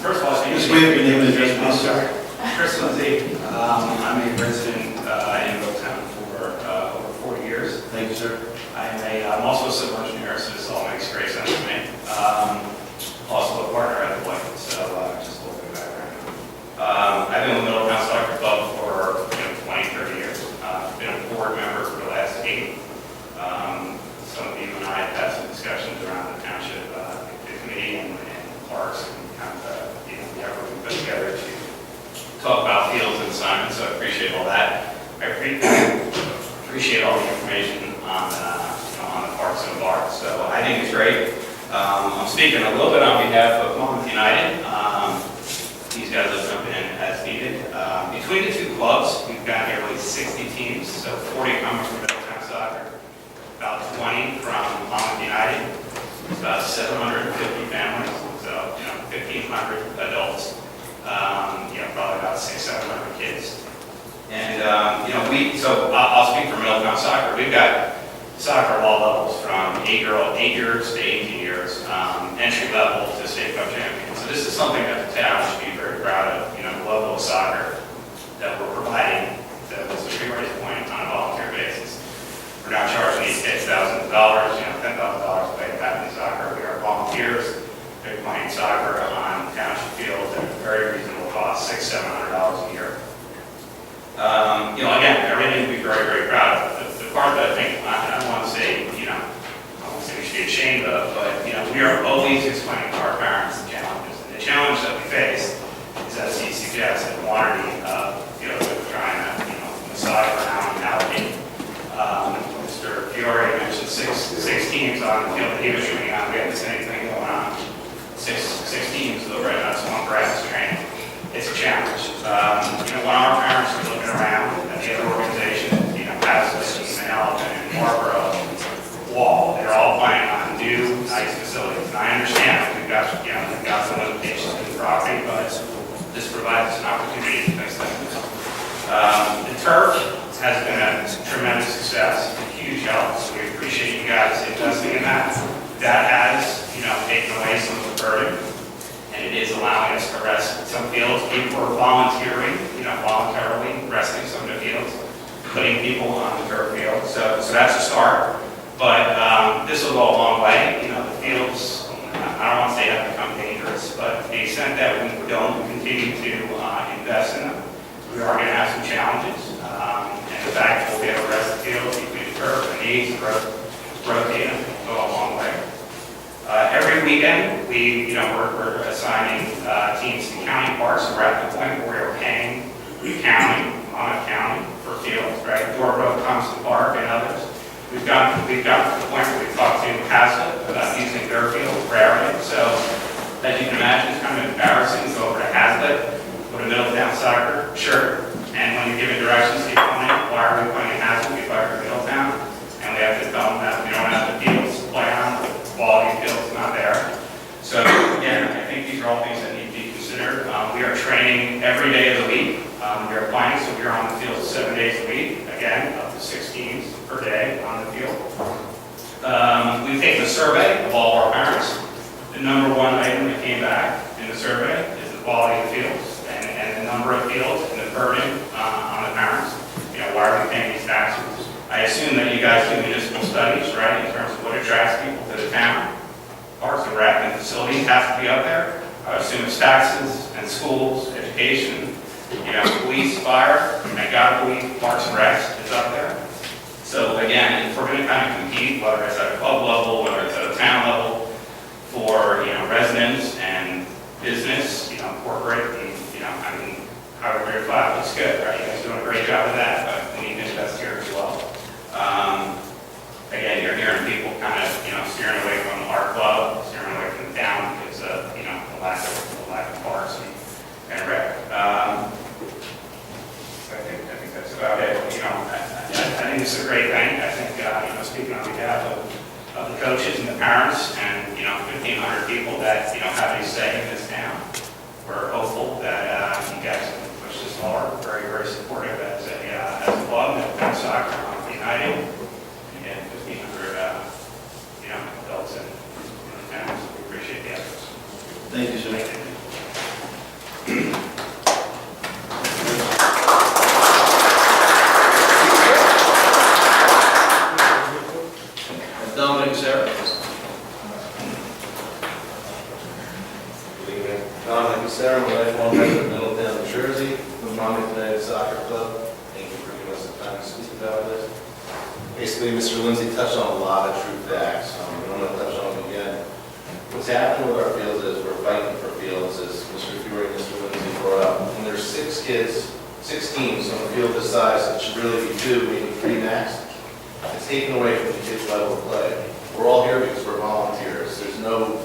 [SPEAKER 12] First of all,
[SPEAKER 4] Just wait for your name and address,
[SPEAKER 12] I'm
[SPEAKER 4] please.
[SPEAKER 12] sorry. Chris Lindsay. I'm a resident in Middletown for over 40 years.
[SPEAKER 4] Thank you, sir.
[SPEAKER 12] I'm also a civil engineer, so this all makes great sense to me. Also a partner at the White, so just a little bit of background. I've been with Middletown Soccer Club for 20, 30 years. Been a board member for the last 8. Some of you and I have had some discussions around the township, the committee and parks and kind of the effort we put together to talk about fields and assignments, so I appreciate all that. I appreciate all the information on the parks and parks, so I think it's great. I'm speaking a little bit on behalf of Monmouth United. These guys will jump in as needed. Between the 2 clubs, we've got nearly 60 teams, so 40 coming from Middletown Soccer, about 20 from Monmouth United. It's about 750 families, so 1,500 adults. Probably about 600-700 kids. And, so I'll speak for Middletown soccer. We've got soccer at all levels, from 8 years to 18 years, entry level to state cup champions. So this is something that the town should be very proud of, the level of soccer that we're providing, to Mr. Fiori's point, on a volunteer basis. We're not charging these kids thousands of dollars, $10,000 to play in soccer. We are volunteers. They're playing soccer on township fields at a very reasonable cost, $600-700 a year. Again, everything to be very, very proud of. The part that I think I don't want to say, I don't want to say we should be ashamed of, but we are always explaining to our parents the challenges. And the challenge that we face is, as he suggested, quantity of fields that we're trying to, massage around and allocate. Mr. Fiore mentioned six teams on the field that he was shooting on. We have the same thing going on. Six teams over at Swamp Grass training. It's a challenge. When our parents are looking around at the other organizations, Hazlitt, Manalapan, and Marlboro, Wall, they're all planning on new, nice facilities. And I understand we've got some limitations in the property, but this provides us an opportunity to fix things. The turf has been a tremendous success, a huge help. So we appreciate you guys investing in that. That has, taken away some of the burden, and it is allowing us to rest some fields. People are voluntarily resting some of the fields, putting people on the turf field. So that's a start. But this will go a long way. The fields, I don't want to say have become dangerous, but to the extent that we don't continue to invest in them, we are going to have some challenges. And the fact that we'll be able to rest the fields, between the turf and needs, rotate them, go a long way. Every weekend, we're assigning teams to county parks, and we're at the point where we're paying Monmouth County for fields, right? Door comes to Park and others. We've got to the point where we've talked to Hazlitt about using their field for area. So, as you can imagine, it's kind of embarrassing to go over to Hazlitt with a Middletown soccer shirt, and when you're giving directions to your opponent, why are we playing in Hazlitt? We play for Middletown, and we have to tell them that we don't have the fields to play on. Quality of fields not there. So again, I think these are all things that need to be considered. We are training every day of the week. We are playing, so we are on the field 7 days a week. Again, up to 6 teams per day on the field. We've taken a survey of all of our parents. The number one item that came back in the survey is the quality of fields and the number of fields and the burden on the parents. Why are we paying these taxes? I assume that you guys do municipal studies, right, in terms of what attracts people to the town. Parks and rec and facilities have to be up there. I assume it's taxes and schools, education, police, fire. I gotta believe Parks and Recs is up there. So again, if we're going to kind of compete, whether it's at a club level, whether it's at a town level, for residents and business, corporate, and Highway 35 looks good, right? You guys are doing a great job with that, but we need to invest here as well. Again, you're hearing people kind of, steering away from our club, steering away from the town because of, the lack of parks and rec. So I think that's about it. I think it's a great thing. I think, speaking on behalf of the coaches and the parents and, 1,500 people that, have a say in this town, we're hopeful that you guys can push this forward. Very, very supportive as a club, Middletown Soccer, United, and 1,500, adults in the town. So we appreciate the efforts.
[SPEAKER 4] Thank you, sir. Dominic Sarah.
[SPEAKER 13] Good evening. Dominic Sarah, my lifelong resident of Middletown, New Jersey, from Monmouth United Soccer Club. Thank you for giving us the time to speak about this. Basically, Mr. Lindsay touched on a lot of true facts. I'm going to touch on them again. What's happening with our fields is we're fighting for fields, as Mr. Fiore and Mr. Lindsay brought up. When there's 6 teams on a field this size, it should really be 2, maybe 3 max. It's taken away from the kids' level of play. We're all here because we're volunteers. There's no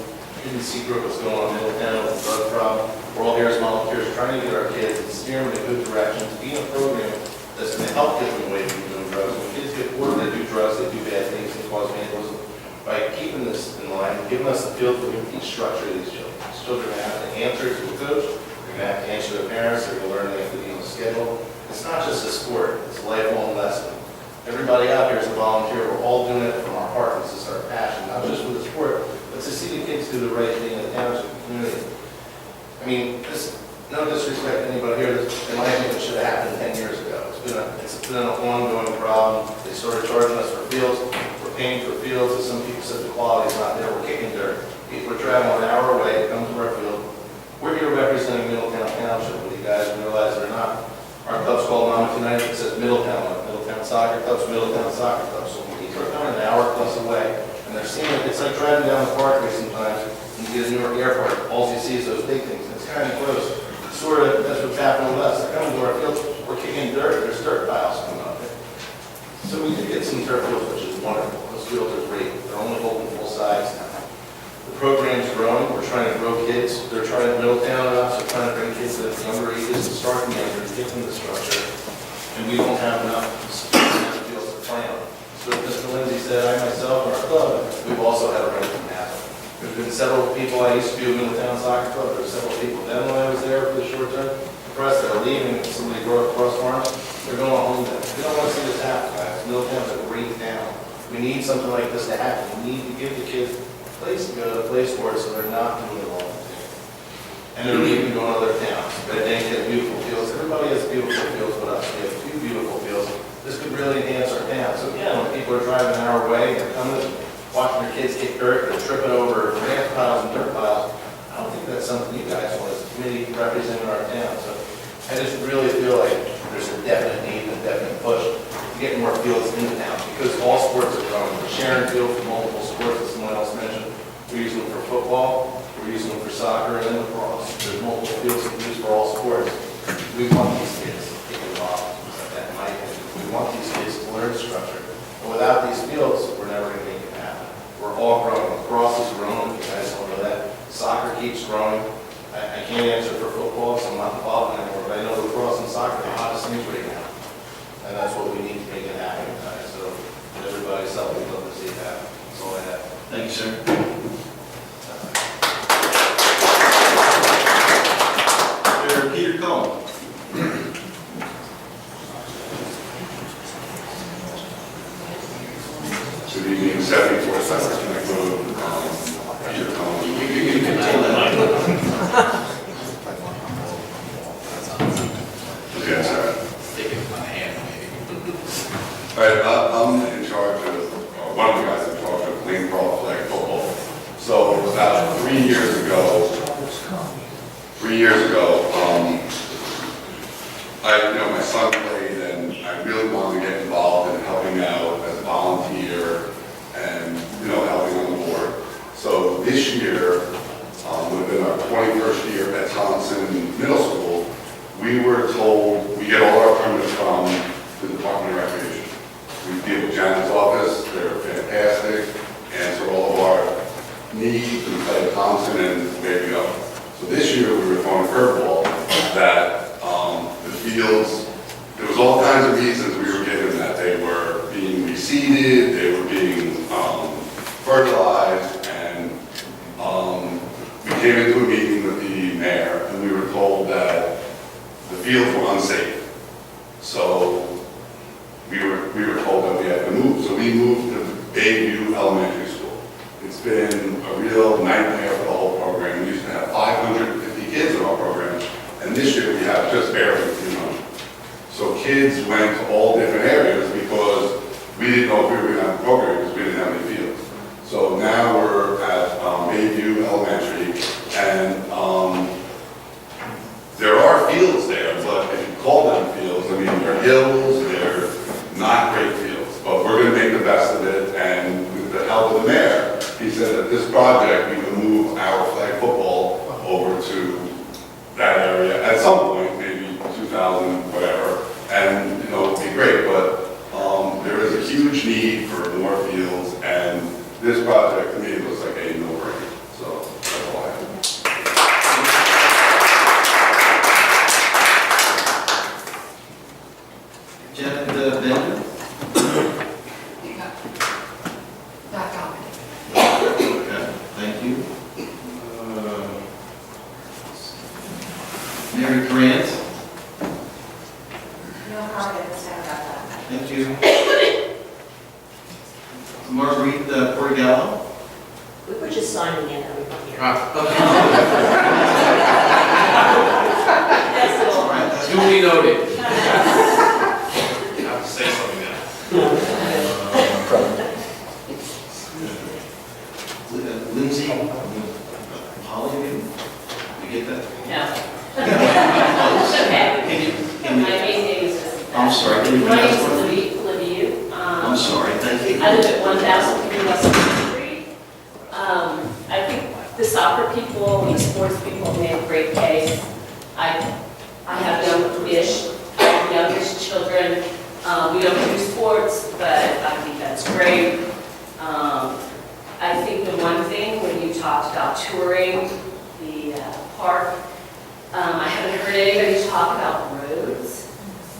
[SPEAKER 13] hidden secret what's going on in Middletown with the drug problem. We're all here as volunteers trying to get our kids and steer them in a good direction to be in a program that's going to help get them away from doing drugs. When kids get bored, they do drugs, they do bad things, they cause vandalism. By keeping this in line, giving us the field for the structure of these children. These children have to answer to the coach, they're going to have to answer to the parents, they're going to learn they have to be on the schedule. It's not just a sport, it's a lifelong lesson. Everybody out here is a volunteer, we're all doing it from our heart, this is our passion, not just for the sport, but to see the kids do the right thing in the township community. I mean, no disrespect to anybody here, in my opinion, it should have happened 10 years ago. It's been an ongoing problem. They started charging us for fields, we're paying for fields, and some people said the quality's not there, we're kicking dirt. People are traveling an hour away to come to our field. We're here representing Middletown Township, but you guys realize they're not. Our club's called Monmouth United, it says Middletown, like Middletown Soccer Club's Middletown Soccer Club. So people are coming an hour plus away, and they're seeing it, it's like driving down the parkway sometimes, and you get a Newark airport, all you see is those big things, it's kind of close. Sort of, that's what's happening with us, they're coming to our field, we're kicking dirt, there's dirt piles coming up there. So we did get some turf fields, which is wonderful, those fields are great, they're only holding full size now. The program's growing, we're trying to grow kids, they're trying to Middletown and us, we're trying to bring kids to younger ages and start them younger, give them the structure. And we don't have enough fields to play on. So as Mr. Lindsay said, I myself and our club, we've also had a run from that. There's been several people, I used to be with Middletown Soccer Club, there were several people then when I was there for the short term. For us, they're leaving, somebody brought across farms, they're going home then. We don't want to see this happen, guys. Middletown's a great town. We need something like this to happen. We need to give the kids place to go, to play sports, so they're not doing the wrong thing. And they're leaving to go to other towns. Red Bank has beautiful fields. Everybody has beautiful fields but us. We have 2 beautiful fields. This could really enhance our town. So again, when people are driving an hour away and they're coming, watching their kids kick dirt, they're tripping over grass piles and dirt piles, I don't think that's something you guys want as a committee representing our town. So I just really feel like there's a definite need and a definite push to get more fields in the town because all sports are growing. We're sharing fields for multiple sports, as someone else mentioned. We're using them for football, we're using them for soccer, and then lacrosse. There's multiple fields we can use for all sports. We want these kids to get involved. That might be. We want these kids to learn structure. But without these fields, we're never going to make it happen. We're all growing. Lacrosse is growing. You guys don't know that. Soccer keeps growing. I can't answer for football, so I'm not involved anymore. But I know lacrosse and soccer are the hottest things right now. And that's what we need to make it happen, guys. So everybody's helping, we'd love to see it happen. That's all I have.
[SPEAKER 4] Thank you, sir. Mr. Peter Cohen.
[SPEAKER 14] Good evening, 74 South Connect Road. Peter Cohen.
[SPEAKER 4] You can tell that.
[SPEAKER 14] Okay, sorry.
[SPEAKER 9] Take it by hand, maybe.
[SPEAKER 14] All right, I'm in charge of, one of the guys in charge of Lane Crawl flag football. So about 3 years ago, my son played and I really wanted to get involved in helping out as a volunteer and, helping on the board. So this year, would have been our 21st year at Thompson Middle School. We were told, we get all our permits from the Department of Recreation. We deal with Janet's office, they're fantastic, answer all of our needs, and play at Thompson, and there we go. So this year we were throwing a curveball that the fields, there was all kinds of reasons we were given that they were being reseeded, they were being fertilized, and we came into a meeting with the mayor and we were told that the fields were unsafe. So we were told that we had to move. So we moved to Bayview Elementary School. It's been a real nightmare for the whole program. We used to have 550 kids in our program, and this year we have just barely 300. So kids went to all different areas because we didn't know if we were going to have a program because we didn't have any fields. So now we're at Bayview Elementary, and there are fields there, but if you call them fields, I mean, they're hills, they're not great fields, but we're going to make the best of it, and with the help of the mayor, he said that this project, we can move our flag football over to that area at some point, maybe 2000, whatever, and, it'd be great, but there is a huge need for more fields, and this project, to me, looks like a no-brainer, so that's all I have.
[SPEAKER 4] Janet Bender.
[SPEAKER 15] Not commenting.
[SPEAKER 4] Okay, thank you. Marguerite Portigallo.
[SPEAKER 15] We were just signing in everyone here. That's all.
[SPEAKER 9] Duly noted.
[SPEAKER 12] You have to say something now.
[SPEAKER 4] Lindsay Holly, you get that?
[SPEAKER 15] No.
[SPEAKER 4] Close.
[SPEAKER 15] Okay.
[SPEAKER 4] Can
[SPEAKER 15] My
[SPEAKER 4] you,
[SPEAKER 15] main name is.
[SPEAKER 4] I'm sorry, can you
[SPEAKER 15] My
[SPEAKER 4] pronounce
[SPEAKER 15] name is
[SPEAKER 4] what?
[SPEAKER 15] Olivia.
[SPEAKER 4] I'm sorry, thank you.
[SPEAKER 15] I live at 1003 West Street. I think the soccer people, the sports people made a great case. I have youngish children. We don't do sports, but I think that's great. I think the one thing when you talked about touring the park, I haven't heard anybody talk about roads.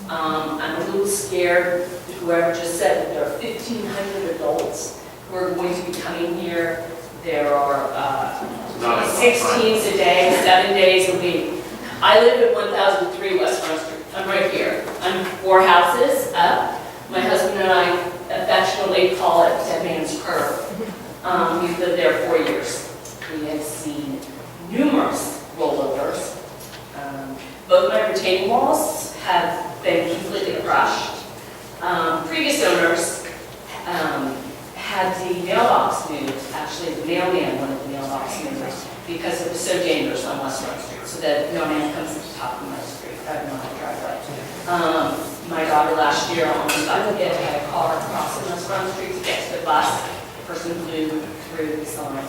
[SPEAKER 15] I'm a little scared, whoever just said that there are 1,500 adults who are going to be coming here. There are 16s a day, 7 days a week. I live at 1003 West Front Street. I'm right here. I'm 4 houses up. My husband and I affectionately call it Dead Man's Curve. We've lived there 4 years. We have seen numerous rollovers. Both my retaining walls have been completely crushed. Previous owners had the mailbox moved. Actually, the mailman wanted the mailbox moved because it was so dangerous on West Front Street. So the mailman comes to the top of my street, my driveway. My daughter last year almost got hit by a car crossing West Front Street to get to the bus. The person flew through the sign.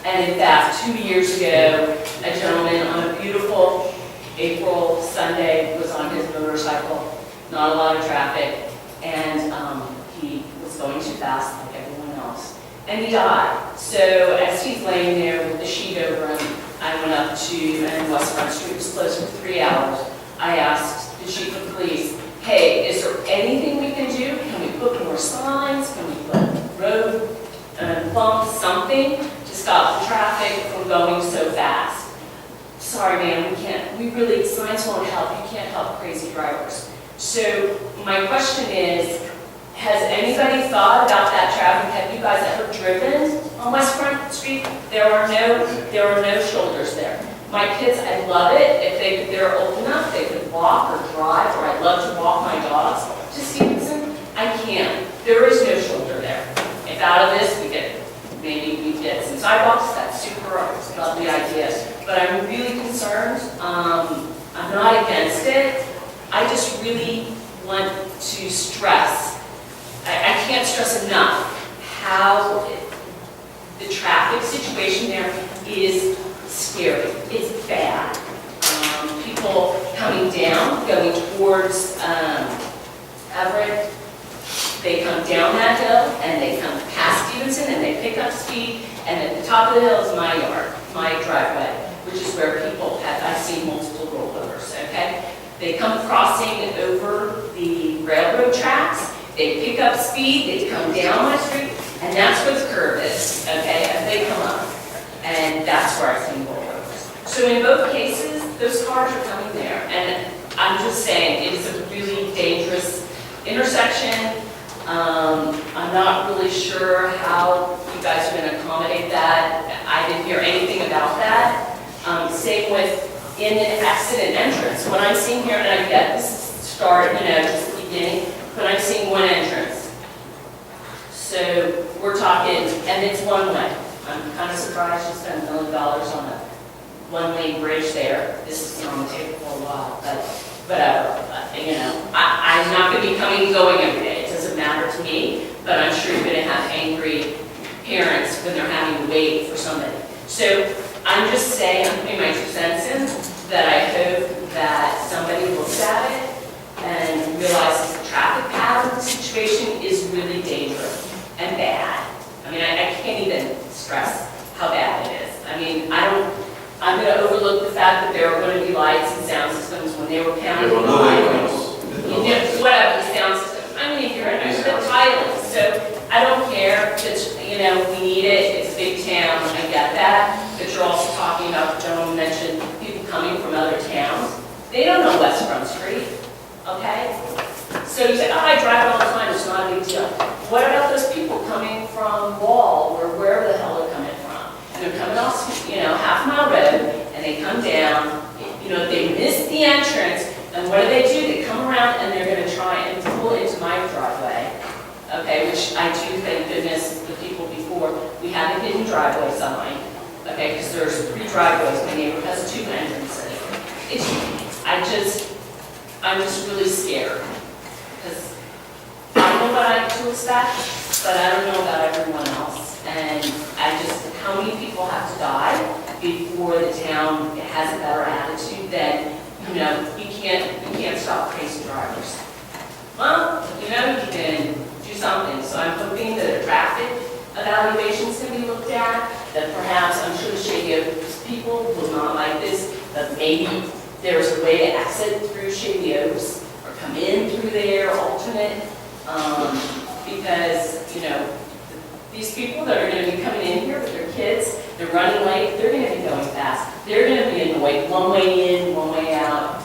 [SPEAKER 15] And in fact, 2 years ago, a gentleman on a beautiful April Sunday was on his motorcycle, not a lot of traffic, and he was going too fast like everyone else, and he died. So as he's laying there with the sheet over him, I went up to, and West Front Street was closed for 3 hours. I asked the chief of police, hey, is there anything we can do? Can we put more signs? Can we put road bumps, something to stop the traffic from going so fast? Sorry, man, we can't. Signs won't help. You can't help crazy drivers. So my question is, has anybody thought about that traffic? Have you guys ever driven on West Front Street? There are no shoulders there. My kids, I love it. If they're old enough, they could walk or drive, or I'd love to walk my dogs to Stevenson. I can't. There is no shoulder there. If out of this, maybe we get some sidewalks, that's super, lovely idea. But I'm really concerned. I'm not against it. I just really want to stress, I can't stress enough how the traffic situation there is scary. It's bad. People coming down, going towards Everett, they come down that hill and they come past Stevenson and they pick up speed, and at the top of the hill is my yard, my driveway, which is where people I've seen multiple rollovers, okay? They come crossing over the railroad tracks, they pick up speed, they come down my street, and that's where the curve is, okay, as they come up. And that's where I've seen rollovers. So in both cases, those cars are coming there, and I'm just saying, it's a really dangerous intersection. I'm not really sure how you guys are going to accommodate that. I didn't hear anything about that. Same with in an accident entrance. When I'm seeing here, and I get this start, just the beginning, but I'm seeing one entrance. So we're talking, and it's one way. I'm kind of surprised you spent $1 million on a one-lane bridge there. This has been on the table for a while, but whatever. I'm not going to be coming and going every day. It doesn't matter to me, but I'm sure you're going to have angry parents when they're having to wait for somebody. So I'm just saying, I'm putting my 2 cents in, that I hope that somebody looks at it and realizes the traffic pattern situation is really dangerous and bad. I mean, I can't even stress how bad it is. I mean, I'm going to overlook the fact that there are going to be lights and sound systems when they were counting. Whatever the sound system. I mean, you're in the tiling, so I don't care. It's, we need it. It's a big town. I get that. But you're also talking about, the gentleman mentioned people coming from other towns. They don't know West Front Street, okay? So you say, oh, I drive all the time, it's not a big deal. What about those people coming from Wall or wherever the hell they're coming from? And they're coming off, half mile road, and they come down, they miss the entrance, and what do? They come around and they're gonna try and pull into my driveway, okay, which I do thank goodness the people before, we have a hidden driveway sign, okay, because there's 3 driveways, my neighbor has 2 entrances. I'm just really scared, because I know what I to expect, but I don't know about everyone else. And how many people have to die before the town has a better attitude than, you can't stop crazy drivers. Well, you can do something. So I'm hoping that a traffic evaluations can be looked at, that perhaps, I'm sure Shady Oaks people will not like this, but maybe there's a way to exit through Shady Oaks or come in through there, alternate, because, these people that are going to be coming in here with their kids, they're running late, they're going to be going fast. They're going to be annoyed, one way in, one way out.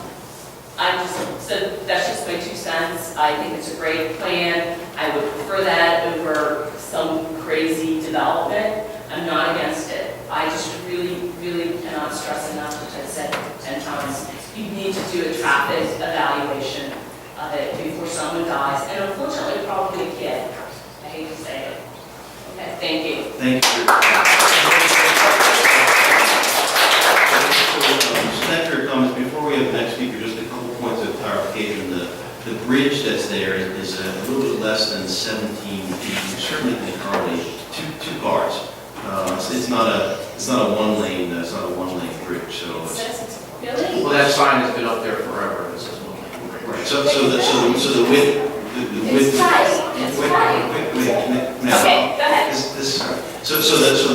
[SPEAKER 15] So that's just my 2 cents. I think it's a great plan. I would prefer that over some crazy development. I'm not against it. I just really, really cannot stress enough, which I've said 10 times. You need to do a traffic evaluation of it before someone dies. And unfortunately, probably a kid. I hate to say it. Okay, thank you.
[SPEAKER 4] Thank you. Thank you for your comments. Before we have the next speaker, just a couple points of clarification. The bridge that's there is a little bit less than 17 feet. You certainly can accommodate two cars. It's not a one-lane. It's not a one-lane bridge. So
[SPEAKER 15] Really?
[SPEAKER 9] Well, that sign has been up there forever, it says one lane.
[SPEAKER 4] right. So the width.
[SPEAKER 15] It's tight. It's tight.
[SPEAKER 4] Wait.
[SPEAKER 15] Okay, go ahead.
[SPEAKER 4] So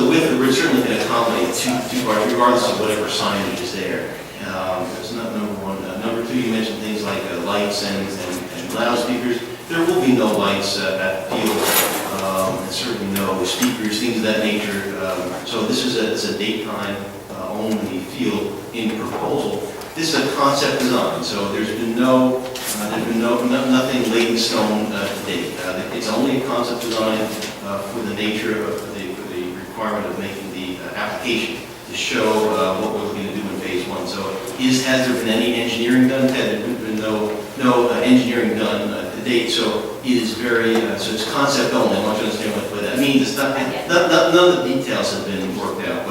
[SPEAKER 4] the width of the bridge certainly can accommodate two cars, regardless of whatever signage is there. That's not number one. Number 2, you mentioned things like lights and loudspeakers. There will be no lights at the field, and certainly no speakers, things of that nature. So this is a daytime only field in proposal. This is a concept design, so there's been nothing laid in stone to date. It's only a concept design for the nature of the requirement of making the application to show what we're looking to do in phase 1. So has there been any engineering done? There's been no engineering done to date, so it is so it's concept only. I want you to understand what that means. It's not, none of the details have been worked out,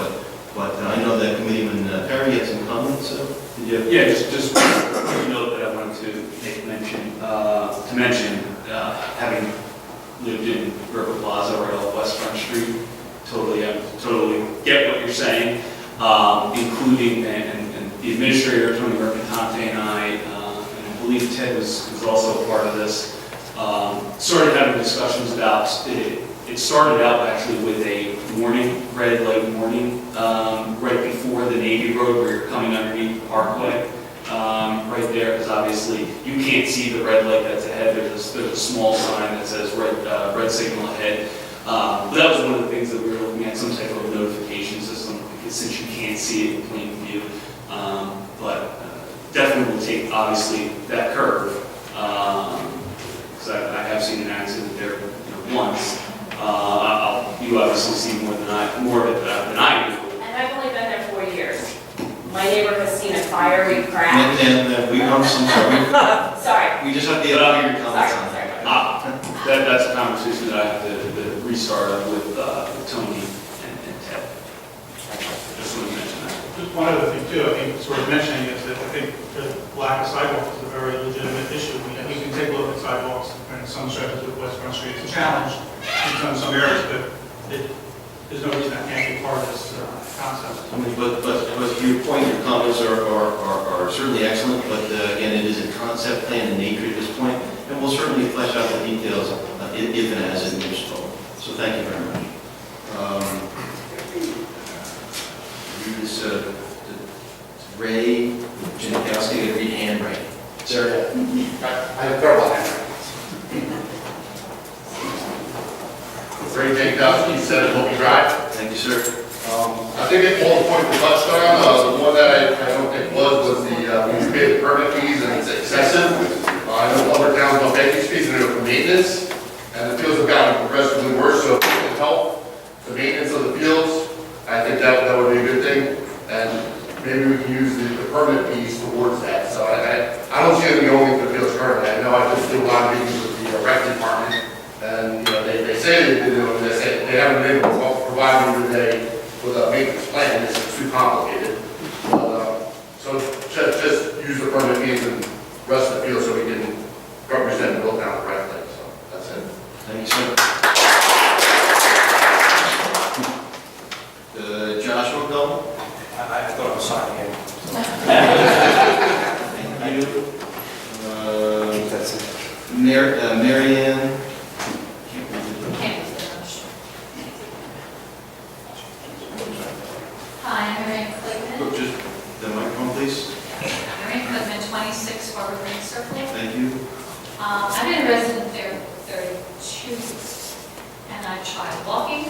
[SPEAKER 4] but I know that Committeeman Perry had some comments. Did you?
[SPEAKER 11] Yeah, just a note that I wanted to mention, having lived in River Plaza right off West Front Street, totally get what you're saying, including, and the administrator, Tony Mercantante, and I believe Ted was also a part of this, started having discussions about it. It started out actually with a red light warning, right before the Navy Road where you're coming underneath the Parkway, right there, because obviously you can't see the red light that's ahead. There's a small sign that says red signal ahead. But that was one of the things that we were looking at, some type of notification system, because since you can't see it in plain view. But definitely will take, obviously, that curve, because I have seen an accident there once. You obviously see more of it than I do.
[SPEAKER 15] And I've only been there 4 years. My neighbor has seen a fiery crash.
[SPEAKER 4] I'm sorry.
[SPEAKER 15] Sorry.
[SPEAKER 4] We just have to get out of your comments on
[SPEAKER 15] Sorry.
[SPEAKER 11] that. That's a conversation that I have to restart with Tony and Ted. Just want to mention that.
[SPEAKER 6] Just one other thing too, I think, sort of mentioning is that I think the lack of sidewalks is a very legitimate issue. We can take a look at sidewalks and some stretches of West Front Street. It's a challenge in some areas, but there's no reason that can't be part of this concept.
[SPEAKER 4] But your point, your comments are certainly excellent, but again, it is a concept plan in nature at this point, and we'll certainly flesh out the details if and as it moves forward. So thank you very much. Ray Janikowski, going to read handwriting.
[SPEAKER 16] Sir, I have terrible handwriting. Ray Janikowski, 7 Hope Drive.
[SPEAKER 4] Thank you, sir.
[SPEAKER 16] I think all the points were touched on. The one that I don't think was the, when you pay the permit fees and it's excessive. I know other towns don't pay these fees and they're maintenance, and the fields have gotten progressively worse, so if we can help the maintenance of the fields, I think that would be a good thing, and maybe we can use the permanent piece towards that. So I don't see anything only for the fields currently. I know I just do a lot of meetings with the rec department, and, you know, they say they do, and they say they haven't been able to provide me with a maintenance plan. It's too complicated. So just use the permanent piece and rest of the field so we can represent Middletown correctly. So that's it.
[SPEAKER 4] Thank you, sir. Joshua Bell?
[SPEAKER 13] I thought I was signing in.
[SPEAKER 4] Thank you. That's it. Mary Ann?
[SPEAKER 17] Hi, I'm Marion Clayton.
[SPEAKER 4] Just the microphone, please.
[SPEAKER 17] Marion Clayton, 26 Harbor Green Circle.
[SPEAKER 4] Thank you.
[SPEAKER 17] I've been a resident there for 32 years, and I've tried walking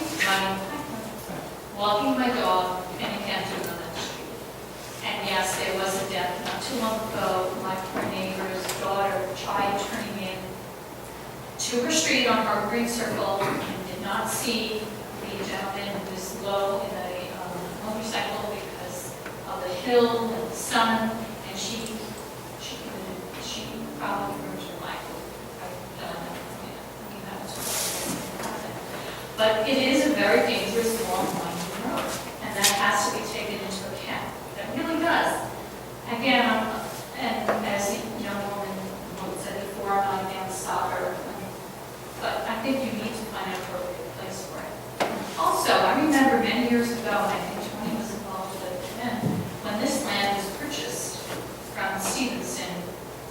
[SPEAKER 17] my dog, and you can't do it on that street. And yes, there was a death not too long ago. My poor neighbor's daughter tried turning in to her street on Harbor Green Circle and did not see the gentleman who was low in a motorcycle because of the hill and the sun, and she probably ruined her life. I mean, that was what happened. But it is a very dangerous, long, winding road, and that has to be taken into account. That really does. Again, and as the young woman said before, I'm not against soccer, but I think you need to find an appropriate place for it. Also, I remember many years ago, and I think Tony was involved with it then, when this land was purchased from Stevenson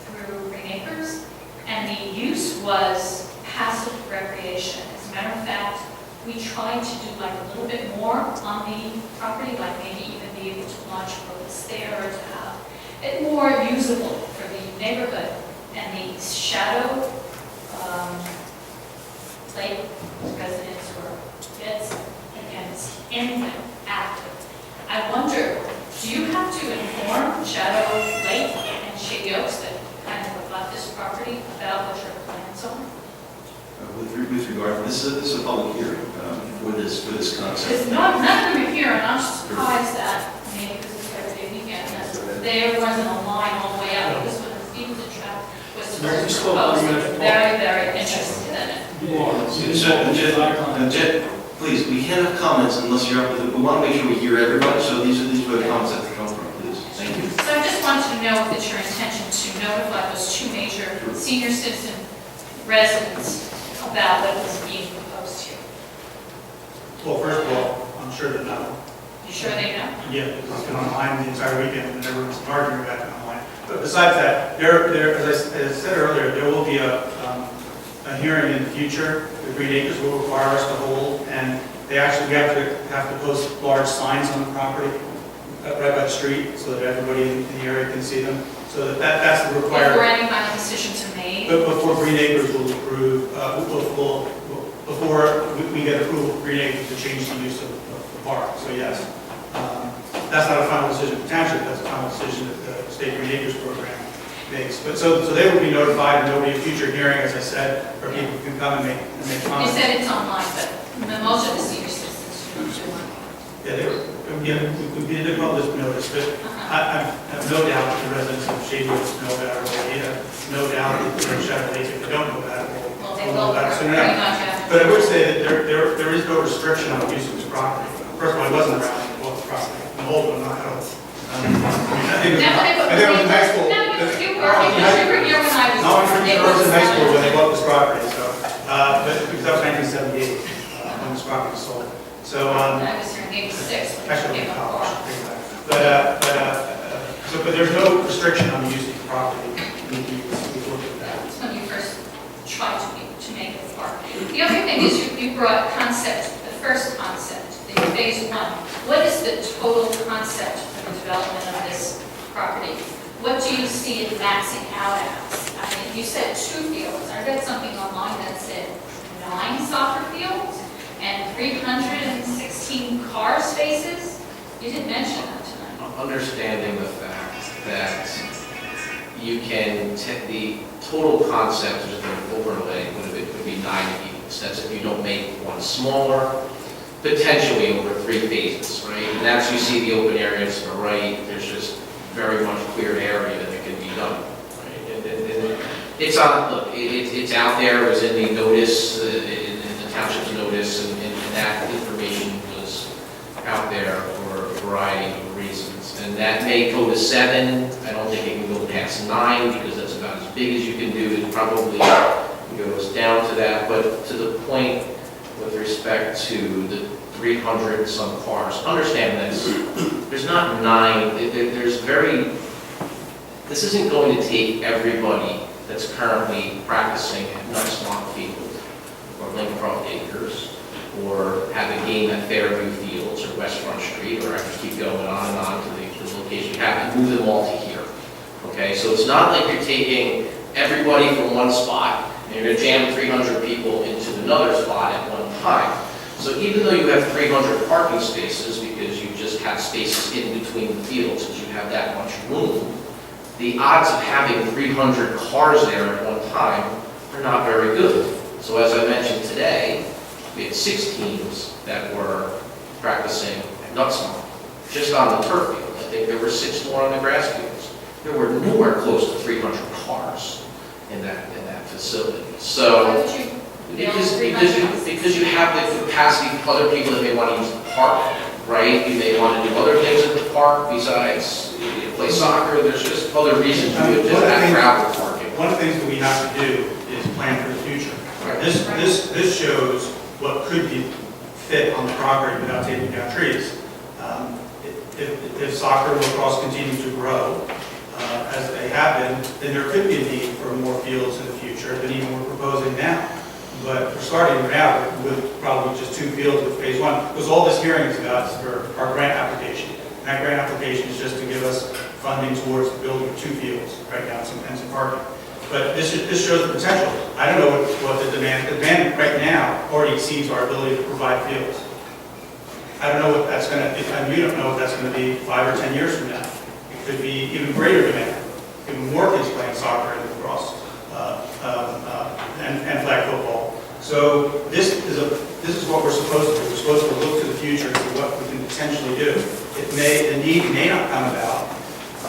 [SPEAKER 17] through Green Acres, and the use was passive recreation. As a matter of fact, we tried to do like a little bit more on the property, like maybe even be able to launch boats there, to have it more usable for the neighborhood. And the shadow lake residents or kids, again, it's anything active. I wonder, do you have to inform Shadow Lake and Shady Oaks that kind of about this property, about what your plans are?
[SPEAKER 4] With regard, this is a public hearing for this concept.
[SPEAKER 17] Because none of them are here, and I'm surprised that, maybe because it's Labor Day weekend, that there wasn't a line all the way out. This was, even the track was supposed to propose. Very, very interested in it.
[SPEAKER 4] Jen, please, we can't have comments unless you're up with it. We want to make sure we hear everybody, so these are the comments that come from, please. Thank you.
[SPEAKER 17] So I just wanted to know if it's your intention to notify those two major senior citizen residents about what was being proposed here.
[SPEAKER 6] Well, first of all, I'm sure they know.
[SPEAKER 17] You sure they know?
[SPEAKER 6] Yeah, because it's been online the entire weekend, and everyone's arguing about it online. But besides that, as I said earlier, there will be a hearing in the future. The Green Acres will require us to hold, and we have to post large signs on the property right by the street so that everybody in the area can see them. So that's the requirement.
[SPEAKER 17] Before any final decisions are made?
[SPEAKER 6] But before Green Acres will approve, before we get approval of Green Acres to change the use of the park. So yes, that's not a final decision for Township, that's a final decision that the State Green Acres program makes. But so they will be notified, and there will be a future hearing, as I said, where people can come and make
[SPEAKER 17] You
[SPEAKER 6] comments.
[SPEAKER 17] said it's online, but most of the senior citizens do want to.
[SPEAKER 6] Yeah, we did a public notice, but I have no doubt that the residents of Shady Oaks know about it already. I have no doubt that the Shadow Lake, if they don't know about it,
[SPEAKER 17] Well, they
[SPEAKER 6] will know
[SPEAKER 17] will
[SPEAKER 6] about it soon
[SPEAKER 17] pretty
[SPEAKER 6] enough.
[SPEAKER 17] much after.
[SPEAKER 6] But I would say that there is no restriction on the use of this property. First of all, I wasn't around when I bought the property. I'm old, but I'm not old. I think it was in high school.
[SPEAKER 17] No, you were here when I was.
[SPEAKER 6] No, I was in high school when they bought this property, so, but because that was 1978, when this property was sold. So,
[SPEAKER 17] I was here in 86 when it
[SPEAKER 6] actually,
[SPEAKER 17] came
[SPEAKER 6] in
[SPEAKER 17] up.
[SPEAKER 6] college. But there's no restriction on the use of the property. We looked at that.
[SPEAKER 17] That's when you first tried to make it work. The other thing is you brought concept, the first concept, the phase one. What is the total concept for the development of this property? What do you see it maxing out as? I mean, you said 2 fields. I read something online that said 9 soccer fields and 316 car spaces. You didn't mention that tonight.
[SPEAKER 9] Understanding the fact that you can, the total concept, just an overlay, increase. That's if you don't make one smaller, potentially over 3 phases, right? And that's, you see the open areas to the right, there's just very much cleared area that can be done, right? And it's on, look, it's out there, it was in the notice, in the township's notice, and that information was out there for a variety of reasons. And that may go to 7, I don't think it can go past 9, because that's about as big as you can do, it probably goes down to that, but to the point with respect to the 300 some cars, understand this, there's not 9, there's this isn't going to take everybody that's currently practicing at Nuts Swamp Field, or Lincroft Acres, or have a game at Fairview Fields, or West Front Street, or I can keep going on and on to the location you have, and move them all to here. Okay, so it's not like you're taking everybody from one spot, and you're going to jam 300 people into another spot at one time. So even though you have 300 parking spaces, because you just have spaces in between the fields, because you have that much room, the odds of having 300 cars there at one time are not very good. So as I mentioned today, we had 6 teams that were practicing at Nutsmont, just on the turf field. I think there were 6 more on the grass fields. There were nowhere close to 300 cars in that facility. So, because you have the capacity for other people that may want to use the park, right? You may want to do other things at the park besides play soccer. There's just other reasons you would just have gravel parking.
[SPEAKER 6] One of the things that we have to do is plan for the future. This shows what could be fit on the property without taking down trees. If soccer and lacrosse continue to grow, as they have been, then there could be a need for more fields in the future than even we're proposing now. But we're starting now with probably just 2 fields with phase 1, because all this hearing is about is for our grant application. And that grant application is just to give us funding towards the building of 2 fields right now, some parking. But this shows the potential. I don't know what the demand right now already exceeds our ability to provide fields. I don't know what that's going to, and we don't know what that's going to be 5 or 10 years from now. It could be even greater demand, even more kids playing soccer and lacrosse and flag football. So this is what we're supposed to do. We're supposed to look to the future and see what we can potentially do. The need may not come about,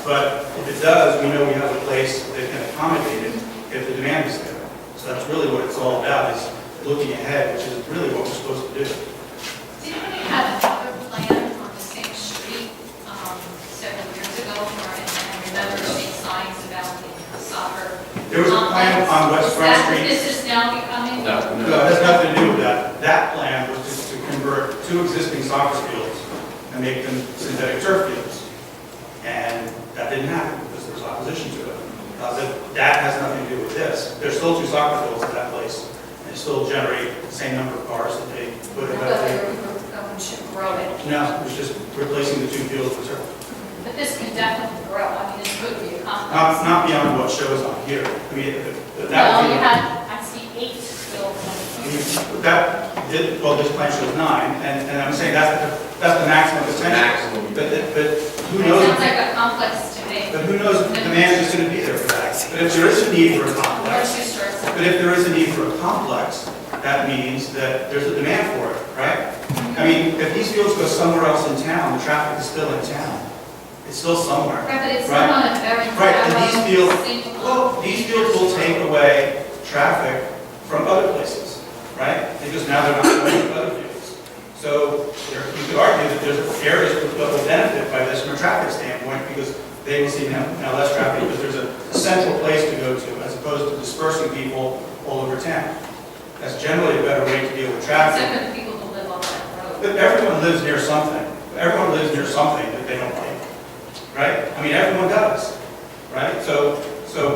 [SPEAKER 6] but if it does, we know we have a place that can accommodate it if the demand is there. So that's really what it's all about, is looking ahead, which is really what we're supposed to do.
[SPEAKER 17] Didn't we have another plan on the same street several years ago, and remember seeing signs about the soccer?
[SPEAKER 6] There was a plan on West Front Street.
[SPEAKER 17] This is now becoming?
[SPEAKER 6] No, it has nothing to do with that. That plan was just to convert 2 existing soccer fields and make them synthetic turf fields. And that didn't happen because there was opposition to it. That has nothing to do with this. There's still 2 soccer fields at that place, and still generate the same number of cars that they would have.
[SPEAKER 17] Going to grow it.
[SPEAKER 6] No, it was just replacing the 2 fields with turf.
[SPEAKER 17] But this can definitely grow. I mean, this could be a complex.
[SPEAKER 6] Not beyond what shows on here. I mean,
[SPEAKER 17] No, you had, I see 8 built.
[SPEAKER 6] Well, this plan shows 9, and I'm saying that's the maximum potential. But who knows?
[SPEAKER 17] It sounds like a complex to me.
[SPEAKER 6] But who knows if the demand is going to be there for that. But if there is a need for a complex, that means that there's a demand for it, right? I mean, if these fields go somewhere else in town, the traffic is still in town. It's still somewhere.
[SPEAKER 17] Right, but it's not on a very
[SPEAKER 6] right. And these fields will take away traffic from other places, right? Because now they're not going to other fields. So you could argue that there's areas that will benefit by this from a traffic standpoint, because they will see now less traffic because there's a central place to go to, as opposed to dispersing people all over town. That's generally a better way to deal with traffic.
[SPEAKER 17] Except for the people who live on that road.
[SPEAKER 6] But everyone lives near something. Everyone lives near something that they don't like, right? I mean, everyone does, right? So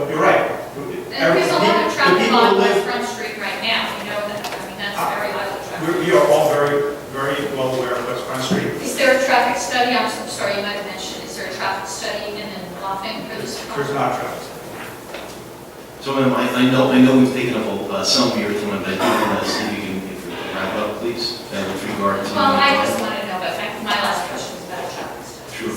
[SPEAKER 6] you're right.
[SPEAKER 17] And there's a lot of traffic on West Front Street right now. You know that. I mean, that's very highly traffic.
[SPEAKER 6] We are all very, very well aware of West Front Street.
[SPEAKER 17] Is there a traffic study? I'm sorry, you might have mentioned. Is there a traffic study in Monmouth for this?
[SPEAKER 6] There's not a traffic study.
[SPEAKER 4] So I know we've taken up some of your time, but I do want to see if you can wrap up, please, with regard to...
[SPEAKER 17] Well, I just want to know, but my last question is about a traffic study.
[SPEAKER 4] Sure.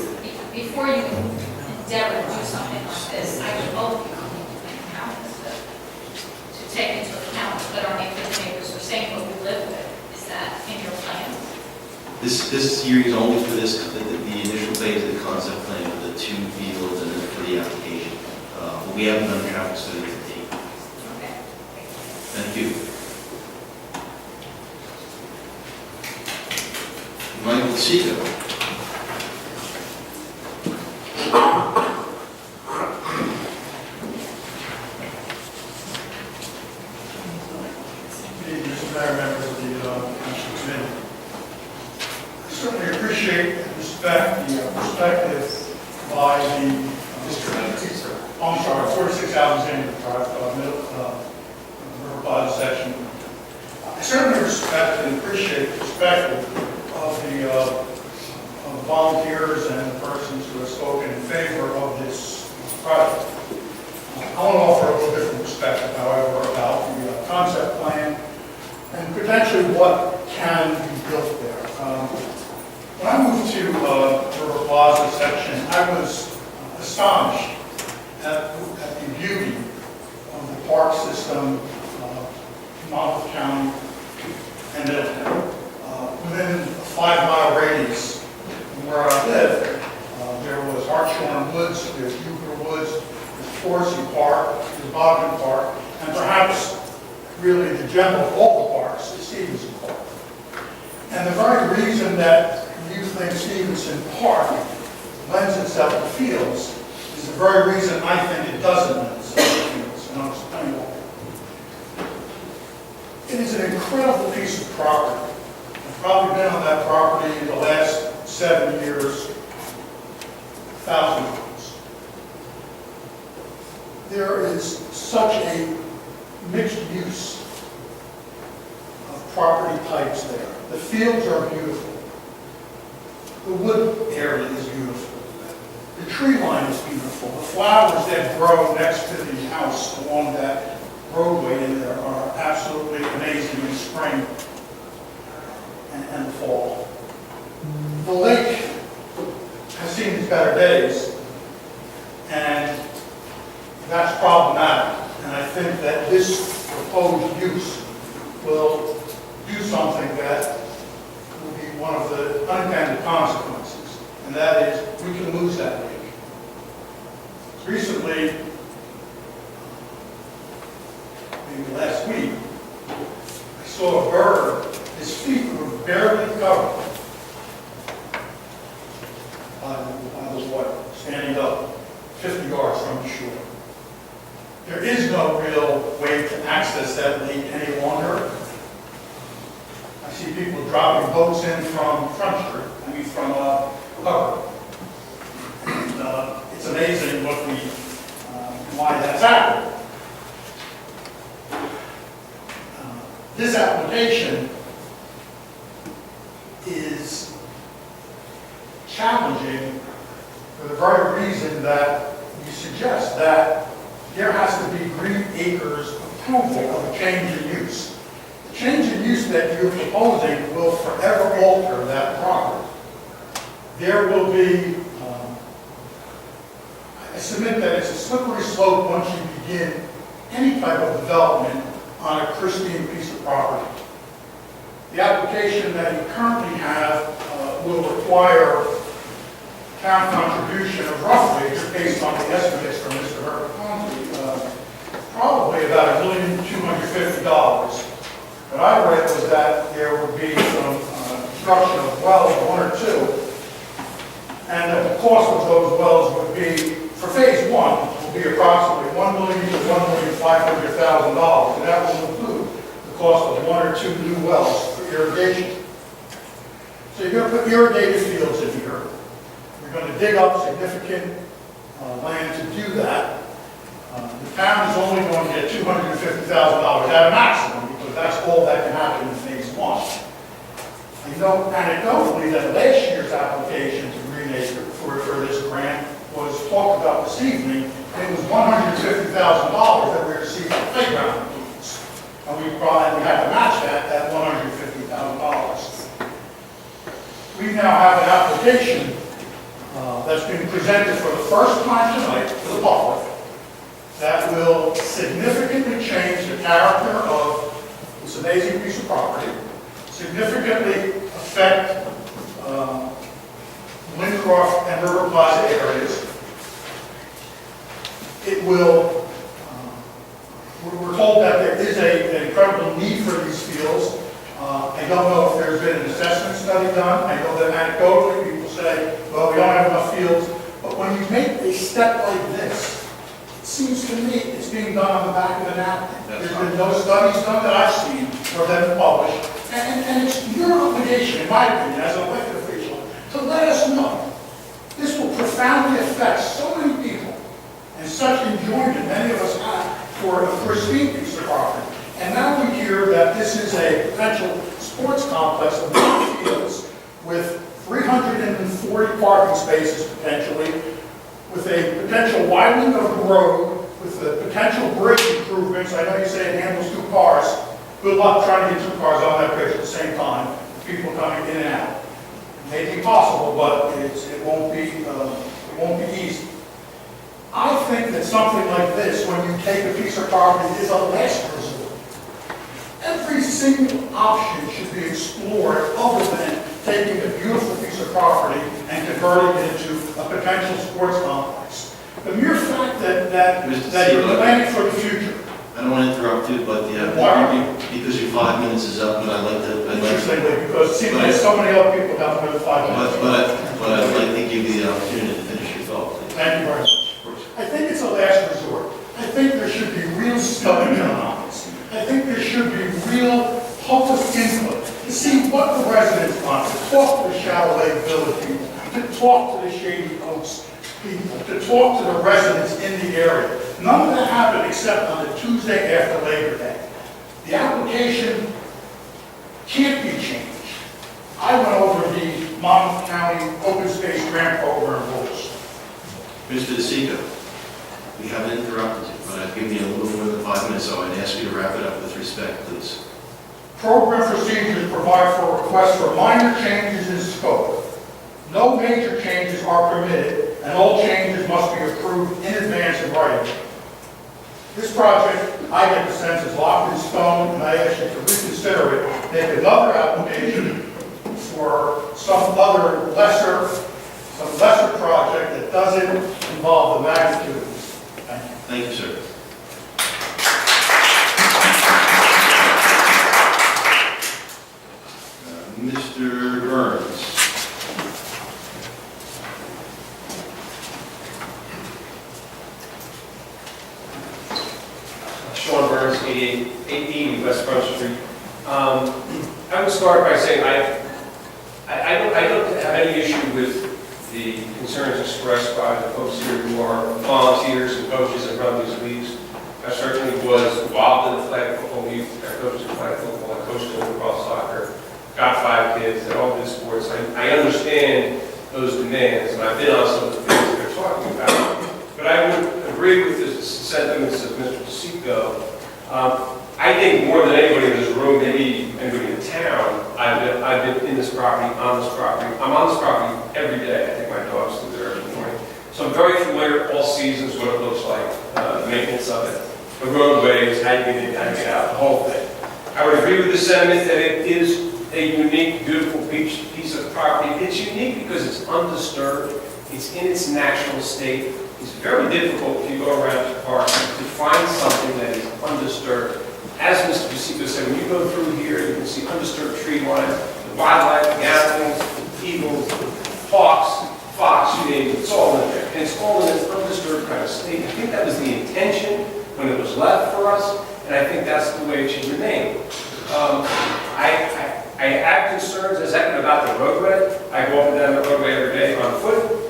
[SPEAKER 17] Before you endeavor to do something like this, I would hope you need to make accountants to take into account what our neighbors were saying.
[SPEAKER 4] This hearing is only for this, the initial phase of the concept plan for the 2 fields and then for the application. But we haven't done a traffic study to date.
[SPEAKER 17] Okay.
[SPEAKER 4] Thank you. Michael Seco.
[SPEAKER 18] Mr. Mayor, members of the Township Committee. I certainly appreciate and respect the perspective by the, I'm sorry, 46 Alexander Drive, River Plaza section. I certainly respect and appreciate the perspective of the volunteers and the persons who have spoken in favor of this project. I want to offer a little different perspective, however, about the concept plan and potentially what can be built there. When I moved to River Plaza section, I was astonished at the beauty of the park system in Monmouth County and Middletown. Within a 5-mile radius from where I lived, there was Hartshorn Woods, there's Euclid Woods, there's Forestry Park, there's Bogdan Park, and perhaps really the gem of all the parks is Stevenson Park. And the very reason that you think Stevenson Park lends itself to fields is the very reason I think it doesn't lend itself to fields, and I'll explain why. It is an incredible piece of property. I've probably been on that property in the last 7 years, 1,000 times. There is such a mixed use of property types there. The fields are beautiful. The wood area is beautiful. The tree line is beautiful. The flowers that grow next to the house along that roadway in there are absolutely amazing in spring and the fall. The lake has seen its better days, and that's problematic. And I think that this proposed use will do something that will be one of the unintended consequences, and that is we can lose that lake. Recently, maybe last week, I saw a bird, his feet were barely covered by the water, standing up 50 yards from the shore. There is no real way to access that lake any longer. I see people dropping boats in from Front Street, from Hubbard. And it's amazing why that's happened. This application is challenging for the very reason that you suggest, that there has to be Green Acres approval of a change in use. The change in use that you're proposing will forever alter that property. There will be, I submit that it's a slippery slope once you begin any type of development on a pristine piece of property. The application that you currently have will require town contribution of roughly, just based on the estimates from Mr. Herbert Conley, probably about $1,250,000. What I read was that there would be some construction of wells, 1 or 2, and that the cost of those wells would be, for phase 1, will be approximately $1 million to $1,500,000, and that will include the cost of 1 or 2 new wells for irrigation. So you're going to put irrigated fields in here. You're going to dig up significant land to do that. The town is only going to get $250,000 at a maximum, because that's all that can happen in phase 1. I know anecdotally that last year's application to Green Acre for this grant was talked about this evening, and it was $150,000 that we received for playground improvements. And we had to match that at $150,000. We now have an application that's been presented for the first time tonight to the public that will significantly change the character of this amazing piece of property, significantly affect Beechcroft and River Plaza areas. It will, we're told that there is an incredible need for these fields. I don't know if there's been an assessment study done. I know that anecdotally people say, well, we don't have enough fields. But when you make a step like this, it seems to me it's being done on the back of a napkin. There's been no studies done that I've seen or that have published. And it's your obligation, in my opinion, as an elected official, to let us know. This will profoundly affect so many people and such enjoyment many of us have for a pristine piece of property. And now we hear that this is a potential sports complex of many fields with 340 parking spaces potentially, with a potential widening of the road, with the potential bridge improvements. I know you say it handles 2 cars. Good luck trying to get 2 cars on that bridge at the same time, people coming in and out. It may be possible, but it won't be easy. I think that something like this, when you take a piece of property, is a last resort. Every single option should be explored other than taking a beautiful piece of property and converting it into a potential sports complex. The mere fact that you're planning for the future.
[SPEAKER 4] I don't want to interrupt you, but because your 5 minutes is up, and I'd like to...
[SPEAKER 18] Interestingly, because it seems like so many other people have more than 5 minutes.
[SPEAKER 4] But I'd like to give you the opportunity to finish your thought, please.
[SPEAKER 18] Thank you very much. I think it's a last resort. I think there should be real study done on this. I think there should be real public input to see what the residents want, to talk to the Shadow Lake Village people, to talk to the Shady Oaks people, to talk to the residents in the area. None of that happened except on the Tuesday after Labor Day. The application can't be changed. I went over the Monmouth County Open Space Grant Program rules.
[SPEAKER 4] Mr. DeSico, we haven't interrupted you, but I've given you a little more than 5 minutes, so I'd ask you to wrap it up with respect, please.
[SPEAKER 18] Program procedures provide for requests for minor changes in scope. No major changes are permitted, and all changes must be approved in advance in writing. This project, I get the sense, is locked in stone, and I ask you to reconsider it, make another application for some lesser project that doesn't involve the magnitude of this. Thank you.
[SPEAKER 4] Thank you, sir. Mr. Burns.
[SPEAKER 19] Sean Burns, 880 West Front Street. I would start by saying I don't have any issue with the concerns expressed by the folks here who are volunteers and coaches and run these leagues. I certainly was involved in the flag football league. I coached in flag football, I coached in lacrosse soccer, got 5 kids, did all these sports. I understand those demands, and I've been on some of the things they're talking about. But I would agree with the sentiments of Mr. DeSico. I think more than anybody in this room, maybe anybody in town, I've been in this property, on this property. I'm on this property every day. I take my dogs through there every morning. So I'm very familiar all seasons, what it looks like, the maintenance of it, the roadways, how you get in, how you get out, the whole thing. I would agree with the sentiment that it is a unique, beautiful piece of property. It's unique because it's undisturbed. It's in its natural state. It's very difficult if you go around the park to find something that is undisturbed. As Mr. DeSico said, when you go through here, you can see undisturbed tree lines, the wildlife, the gamblings, eagles, hawks, fox, you name it, it's all in there. And it's all in an undisturbed kind of state. I think that was the intention when it was left for us, and I think that's the way it should remain. I have concerns, as I about the roadway. I go up and down the roadway every day on foot.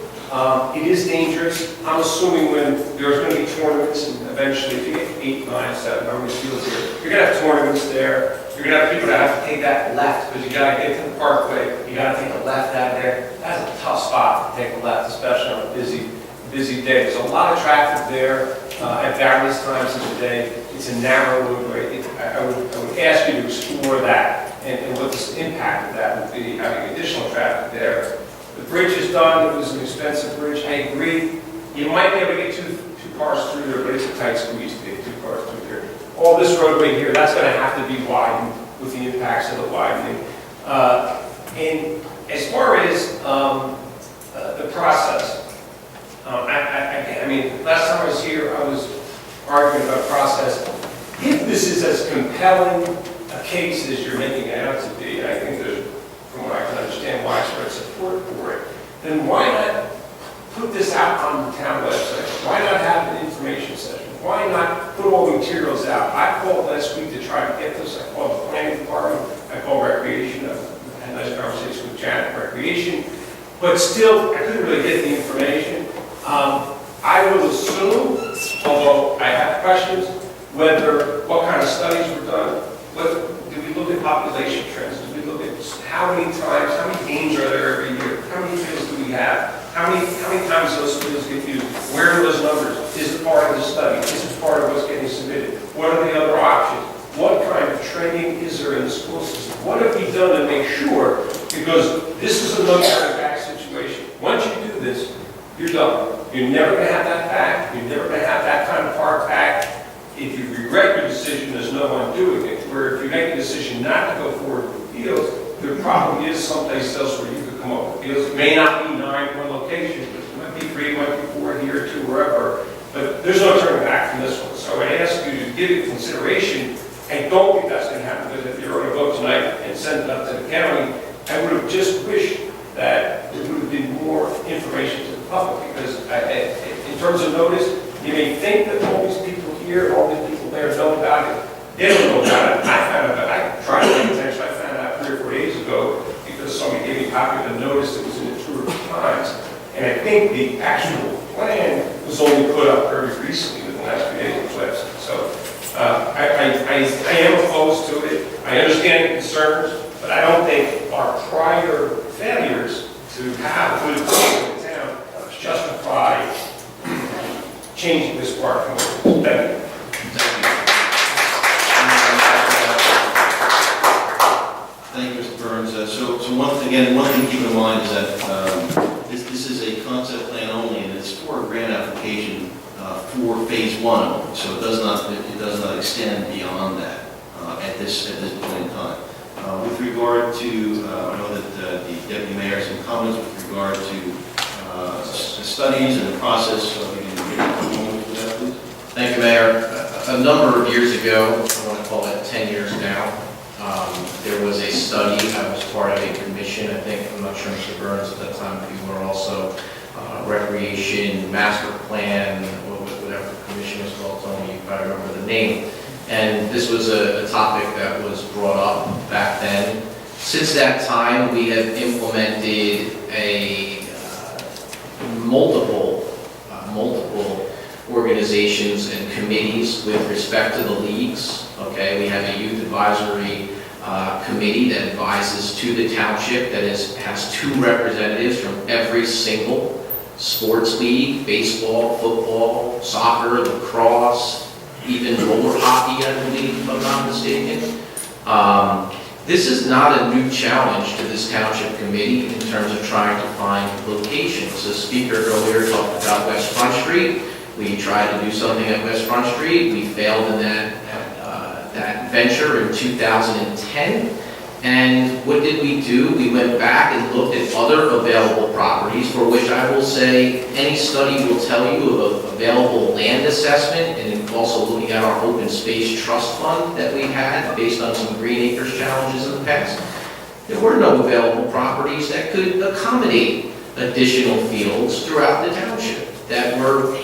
[SPEAKER 19] It is dangerous. I'm assuming when there's going to be tournaments, and eventually if you get 8, 9, 7, how many fields here, you're going to have tournaments there. You're going to have people that have to take that left because you got to get to the parkway. You got to take a left out of there. That's a tough spot to take a left, especially on a busy day. There's a lot of traffic there at various times of the day. It's a narrow roadway. I would ask you to explore that and what the impact of that would be, having additional traffic there. The bridge is done. It was an expensive bridge. I agree. You might be able to get two cars through there, but it's a tight squeeze to get 2 cars through there. All this roadway here, that's going to have to be widened with the impacts of the widening. And as far as the process. I mean, last time I was here, I was arguing about process. If this is as compelling a case as you're making it out to be, and I think there's, from what I can understand, widespread support for it, then why not put this out on the town website? Why not have an information session? Why not put all the materials out? I called last week to try to get this. I called the planning department. I called recreation. I had a nice conversation with Janet, recreation. But still, I couldn't really get the information. I will assume, although I have questions, what kind of studies were done. Did we look at population trends? Did we look at how many times, how many games are there every year? How many fields do we have? How many times those fields get used? Where are those numbers? Is it part of the study? Is it part of what's getting submitted? What are the other options? What kind of training is there in the school system? What have we done to make sure? Because this is a look-back situation. Once you do this, you're done. You're never going to have that back. You're never going to have that kind of park back. If you regret your decision, there's no one doing it. Where if you make a decision not to go forward with fields, there probably is someplace else where you could come up with fields. It may not be 9 one location, but it might be 3, it might be 4 here, 2, wherever. But there's no turning back from this one. So I ask you to give it consideration. I don't think that's going to happen, because if you're going to vote tonight and send it up to the county, I would have just wished that there would have been more information to the public, because in terms of notice, you may think that all these people here, all these people there know about it. They don't know about it. I found out, I tried to pay attention, I found out 3 or 4 days ago, because somebody gave me a copy of the notice that was in the Two Times. And I think the actual plan was only put up very recently, within the last few days on the website. So I am opposed to it. I understand the concerns, but I don't think our prior failures to have a good plan in the town justify changing this park. Thank you.
[SPEAKER 4] Thank you, Mr. Burns. So one thing to keep in mind is that this is a concept plan only, and it's for a grant application for phase 1 only. So it does not extend beyond that at this point in time. With regard to, I know that the deputy mayor has some comments with regard to the studies and the process. So we can get a moment for that, please.
[SPEAKER 9] Thank you, Mayor. A number of years ago, I want to call it 10 years now, there was a study. I was part of a commission. I think, I'm not sure, Mr. Burns, at that time, if you were also recreation master plan, whatever the commission was called, Tony, you probably remember the name. And this was a topic that was brought up back then. Since that time, we have implemented multiple organizations and committees with respect to the leagues. Okay, we have a youth advisory committee that advises to the township that has 2 representatives from every single sports league: baseball, football, soccer, lacrosse, even roller hockey, I believe, if I'm not mistaken. This is not a new challenge to this township committee in terms of trying to find locations. The speaker earlier talked about West Front Street. We tried to do something at West Front Street. We failed in that venture in 2010. And what did we do? We went back and looked at other available properties, for which I will say any study will tell you of available land assessment, and also looking at our open space trust fund that we had based on some Green Acres challenges in the past. There were no available properties that could accommodate additional fields throughout the township that were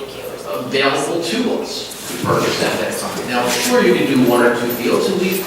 [SPEAKER 9] available to us to purchase at that time. Now, sure, you can do 1 or 2 fields, and the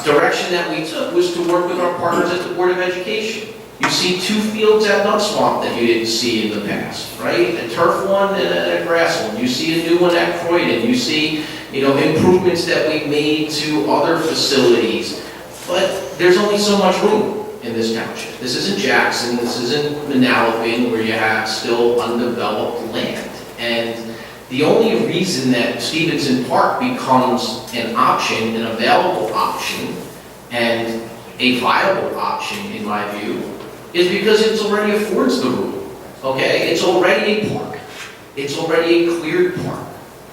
[SPEAKER 9] direction that we took was to work with our partners at the Board of Education. You see 2 fields at Nut Swamp that you didn't see in the past, right? A turf one and a grass one. You see a new one at Croydon. You see, improvements that we made to other facilities. But there's only so much room in this township. This isn't Jackson. This isn't Manalapan, where you have still undeveloped land. And the only reason that Stevenson Park becomes an option, an available option, and a viable option, in my view, is because it already affords the room, okay? It's already a park. It's already a cleared park.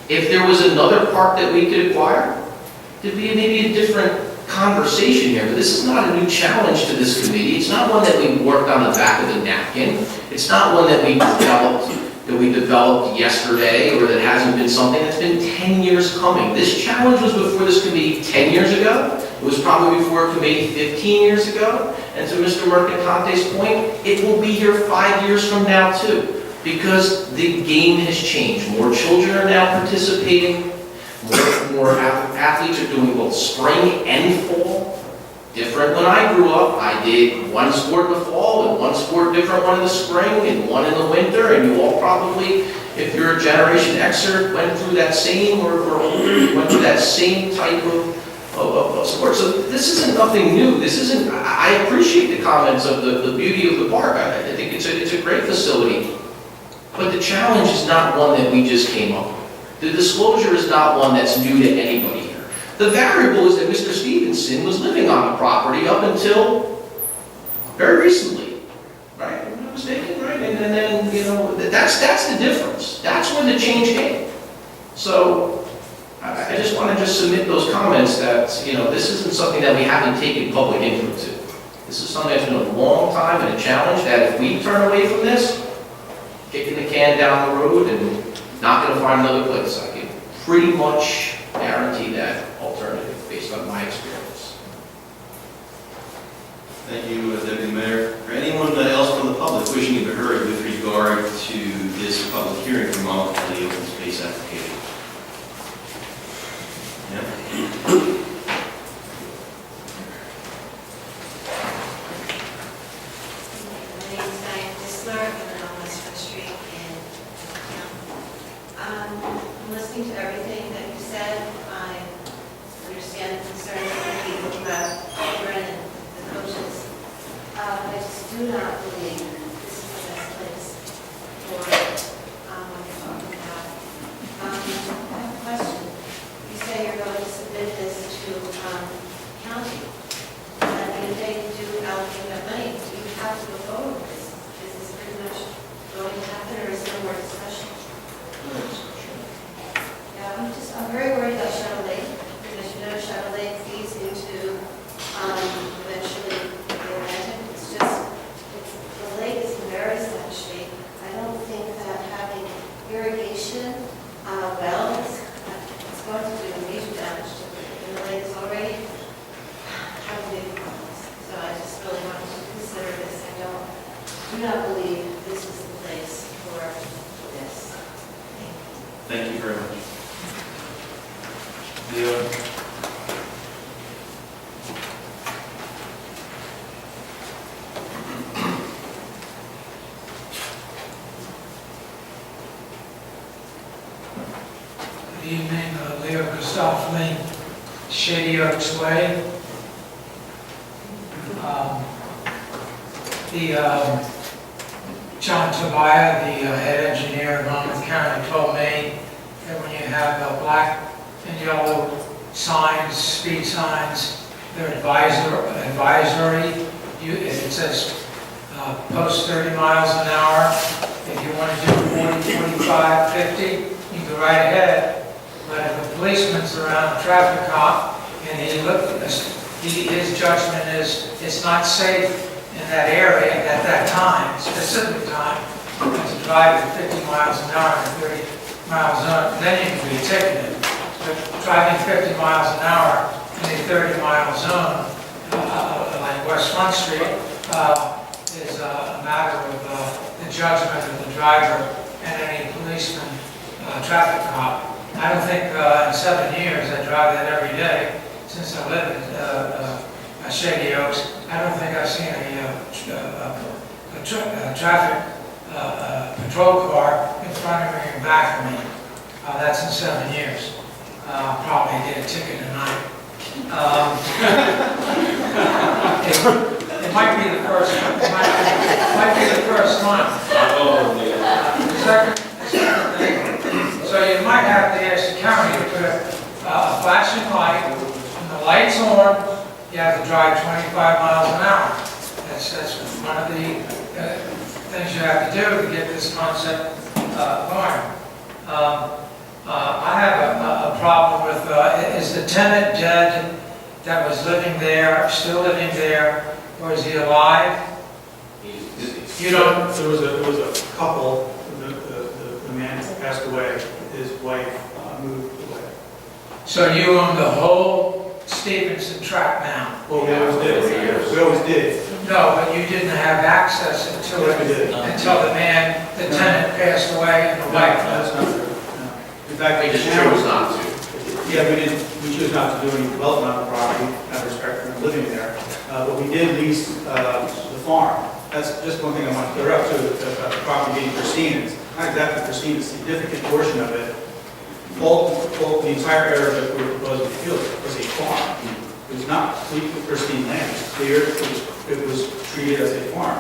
[SPEAKER 9] If there was another park that we could acquire, there'd be maybe a different conversation here, but this is not a new challenge to this committee. It's not one that we worked on the back of the napkin. It's not one that we developed yesterday, or that hasn't been something that's been 10 years coming. This challenge was before this committee 10 years ago. It was probably before a committee 15 years ago. And to Mr. Mercantante's point, it will be here 5 years from now too, because the game has changed. More children are now participating. More athletes are doing both spring and fall. Different when I grew up. I did one sport in the fall and one sport different one in the spring and one in the winter. And you all probably, if you're a Generation Xer, went through that same, or older, you went through that same type of sport. So this isn't nothing new. This isn't, I appreciate the comments of the beauty of the park. I think it's a great facility. But the challenge is not one that we just came up with. The disclosure is not one that's new to anybody here. The variable is that Mr. Stevenson was living on the property up until very recently, right? Am I not mistaken, right? And then, that's the difference. That's where the change came. So I just want to submit those comments that, this isn't something that we haven't taken public input to. This is something that's been a long time and a challenge that if we turn away from this, kicking the can down the road and not going to find another place. I can pretty much guarantee that alternative based on my experience.
[SPEAKER 4] Thank you, Deputy Mayor. Or anyone else from the public wishing to be heard with regard to this public hearing for Monmouth County open space application? Yeah.
[SPEAKER 20] I'm listening to everything that you said. I understand the concerns of the people about children and the coaches. I just do not believe this is the best place for what you're talking about. I have a question. You say you're going to submit this to county. And if they do allocate that money, do you have to go forward with this? Is this pretty much going to happen, or is there more discussion? Yeah, I'm very worried about Shadow Lake, because Shadow Lake feeds into eventually the Atlantic. It's just, the lake is in very sad shape. I don't think that having irrigation wells, it's going to do major damage to the lake. And the lake is already having big problems. So I just really want to consider this. I do not believe this is the place for this.
[SPEAKER 4] Thank you very much.
[SPEAKER 8] Good evening, Leo Christophany, Shady Oaks Way. John Tobiah, the head engineer of Monmouth County, told me that when you have black and yellow signs, speed signs, they're advisory. It says post 30 miles an hour. If you want to do 40, 45, 50, you go right ahead. But if a policeman's around a traffic cop and he looked at this, his judgment is it's not safe in that area at that time, specific time, to drive at 50 miles an hour and 30 miles an hour, then you can be ticketed. But driving 50 miles an hour in a 30-mile zone, like West Front Street, is a matter of the judgment of the driver and any policeman, traffic cop. I don't think in 7 years, I drive that every day since I live at Shady Oaks. I don't think I've seen a traffic patrol car in front of me and back of me. That's in 7 years. Probably get a ticket tonight. It might be the first one. It might be the first one. Second thing, so you might have to ask the county to put a flashing light. When the light's on, you have to drive 25 miles an hour. That's one of the things you have to do to get this concept going. I have a problem with, is the tenant dead that was living there, still living there, or is he alive? You don't,
[SPEAKER 6] There was a couple, the man passed away, his wife moved away.
[SPEAKER 8] so you own the whole Stevenson tract now?
[SPEAKER 6] Well, we always did. We always did.
[SPEAKER 8] No, but you didn't have access until
[SPEAKER 6] Yes, we did.
[SPEAKER 8] until the tenant passed away and the wife.
[SPEAKER 6] That's not true. No. In fact,
[SPEAKER 9] They
[SPEAKER 6] the
[SPEAKER 9] just
[SPEAKER 6] town-
[SPEAKER 9] chose not to.
[SPEAKER 6] Yeah, we chose not to do any development on the property, out of respect for living there. But we did lease the farm. That's just one thing I want to clear up too, about the property being pristine. It's not exactly pristine, a significant portion of it. All the entire area that we were proposing to build was a farm. It was not completely pristine land. It was clear, it was treated as a farm.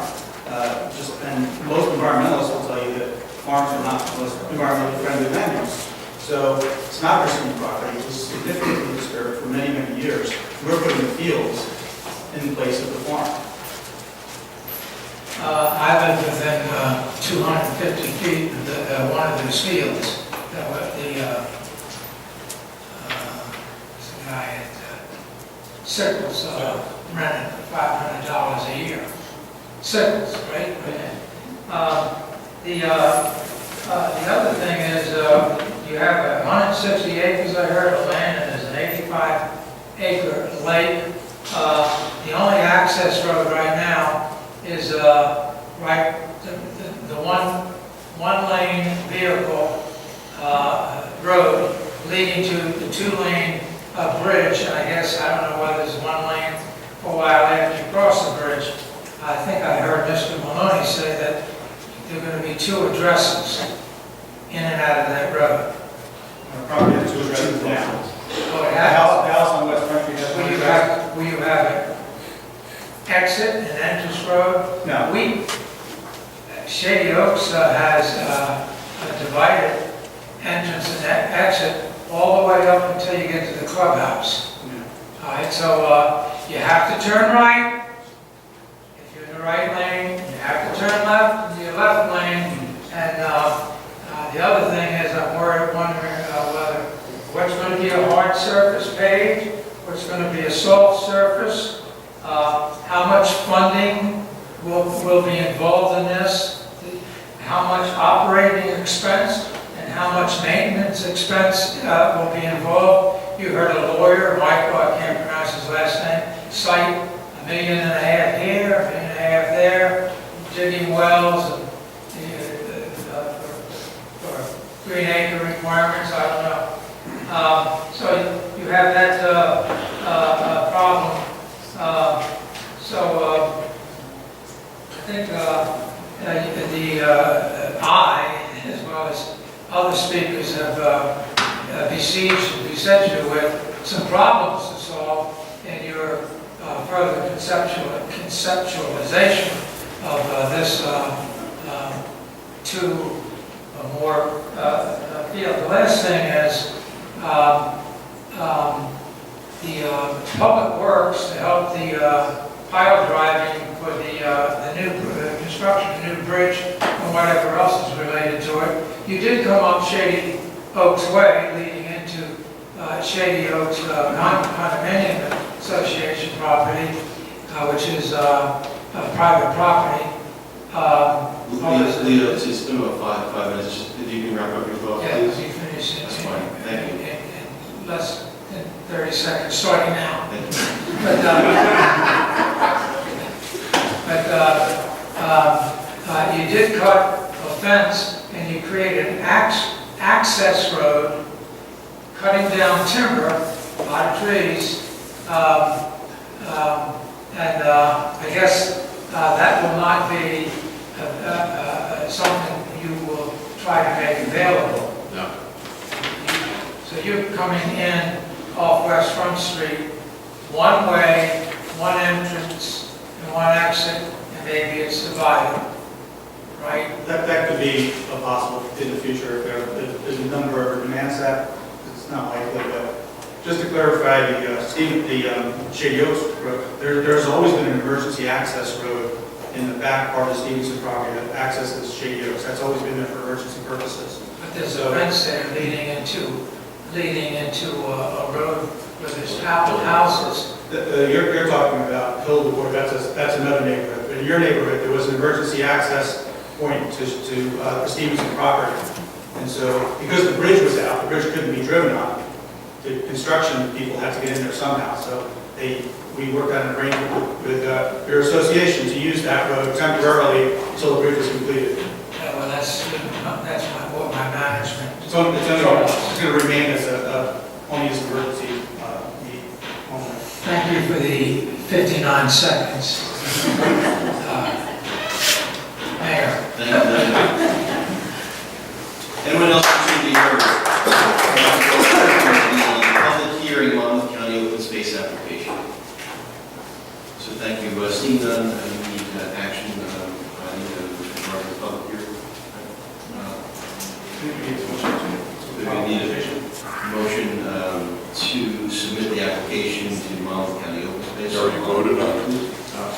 [SPEAKER 6] And most environmentalists will tell you that farms are not the most environmentally friendly land use. So it's not a pristine property. It was significantly disturbed for many, many years. We're putting the fields in place of the farm.
[SPEAKER 8] I live within 250 feet of one of those fields. The guy at Sickles rented for $500 a year. Sickles, right? The other thing is you have 160 acres, I heard, of land, and there's an 85-acre lake. The only access road right now is the one-lane vehicle road leading to the two-lane bridge. And I guess, I don't know whether there's one lane for a while after you cross the bridge. I think I heard Mr. Maloney say that there are going to be two addresses in and out of that road.
[SPEAKER 6] Probably have two addresses now.
[SPEAKER 8] Oh, it
[SPEAKER 6] The
[SPEAKER 8] has?
[SPEAKER 6] house on West Front Street has one address.
[SPEAKER 8] Will you have an exit and entrance road?
[SPEAKER 6] No.
[SPEAKER 8] Shady Oaks has a divided entrance and exit all the way up until you get to the clubhouse. All right, so you have to turn right. If you're in the right lane, you have to turn left in your left lane. And the other thing is, I'm wondering whether what's going to be a hard surface paved, what's going to be a soft surface, how much funding will be involved in this, how much operating expense, and how much maintenance expense will be involved. You heard a lawyer, Michael, I can't pronounce his last name, cite $1.5 million here, $1.5 million there, digging wells, and for green acre requirements, I don't know. So you have that problem. I think I, as well as other speakers, have besieged and beset you with some problems to solve in your further conceptualization of this two or more field. The last thing is the public works to help the pile driving for the new construction, the new bridge, and whatever else is related to it. You did come up Shady Oaks Way, leading into Shady Oaks Condominium Association property, which is private property.
[SPEAKER 4] Leo, it's been about 5 minutes. If you can wrap up your thoughts,
[SPEAKER 8] Yeah,
[SPEAKER 4] please.
[SPEAKER 8] you finish it.
[SPEAKER 4] That's fine. Thank you.
[SPEAKER 8] In less than 30 seconds, starting now.
[SPEAKER 4] Thank you.
[SPEAKER 8] But you did cut a fence and you created an access road, cutting down timber, a lot of trees, and I guess that will not be something you will try to make available.
[SPEAKER 9] No.
[SPEAKER 8] So you're coming in off West Front Street, one way, one entrance, and one exit, and maybe it's divided, right?
[SPEAKER 6] That could be possible in the future if there's a number of demands that it's not likely, but just to clarify, the Shady Oaks Road, there's always been an emergency access road in the back part of the Stevenson property that accesses Shady Oaks. That's always been there for emergency purposes.
[SPEAKER 8] But there's a fence there leading into a road with his houses.
[SPEAKER 6] You're talking about Hildebourne, that's another neighborhood. But in your neighborhood, there was an emergency access point to the Stevenson property. And so, because the bridge was out, the bridge couldn't be driven on, the construction people had to get in there somehow. So we worked out an arrangement with your association to use that road temporarily until the bridge was completed.
[SPEAKER 8] Yeah, well, that's what my management.
[SPEAKER 6] It's going to remain as only as an emergency need only.
[SPEAKER 8] Thank you for the 59 seconds. Mayor.
[SPEAKER 4] Thank you. Anyone else wishing to be heard? The public hearing on the county open space application. So thank you. Seeing none, we need action with regard to the public hearing. We need a motion to submit the application to Monmouth County Open Space.
[SPEAKER 14] Already voted on it.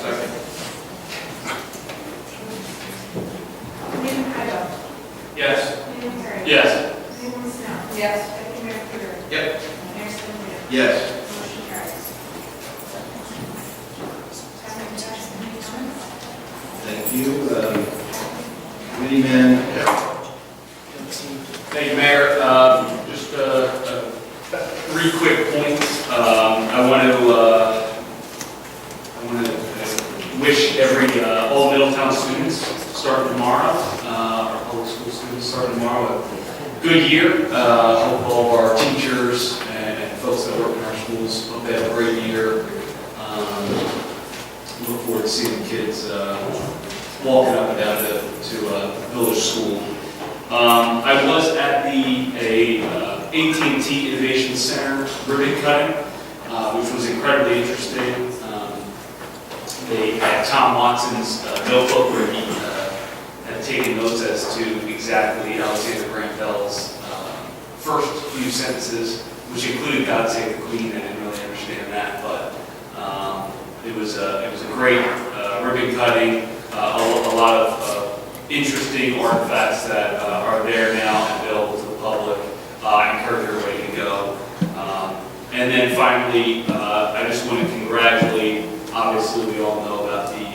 [SPEAKER 4] Second.
[SPEAKER 1] Committeeman Idle.
[SPEAKER 11] Yes.
[SPEAKER 1] Committeeman Perry.
[SPEAKER 11] Yes.
[SPEAKER 1] Committeeman Snow. Yes. Deputy Mayor Query.
[SPEAKER 4] Yep.
[SPEAKER 1] Mayor Spencer.
[SPEAKER 4] Yes.
[SPEAKER 1] Motion carries.
[SPEAKER 4] Thank you. Committeeman Perry.
[SPEAKER 11] Thank you, Mayor. Just three quick points. I want to wish all Middletown students starting tomorrow, our public school students starting tomorrow, a good year. Hope all of our teachers and folks that work in our schools hope they have a great year. Look forward to seeing the kids walking up and down to village school. I was at the AT&T Innovation Center ribbon cutting, which was incredibly interesting. They had Tom Watson's notebook where he had taken notes as to exactly Alexander Graham Bell's first few sentences, which included "God Save the Queen." I didn't really understand that, but it was a great ribbon cutting. A lot of interesting artifacts that are there now and available to the public. I encourage everybody to go. And then finally, I just want to congratulate, obviously we all know about the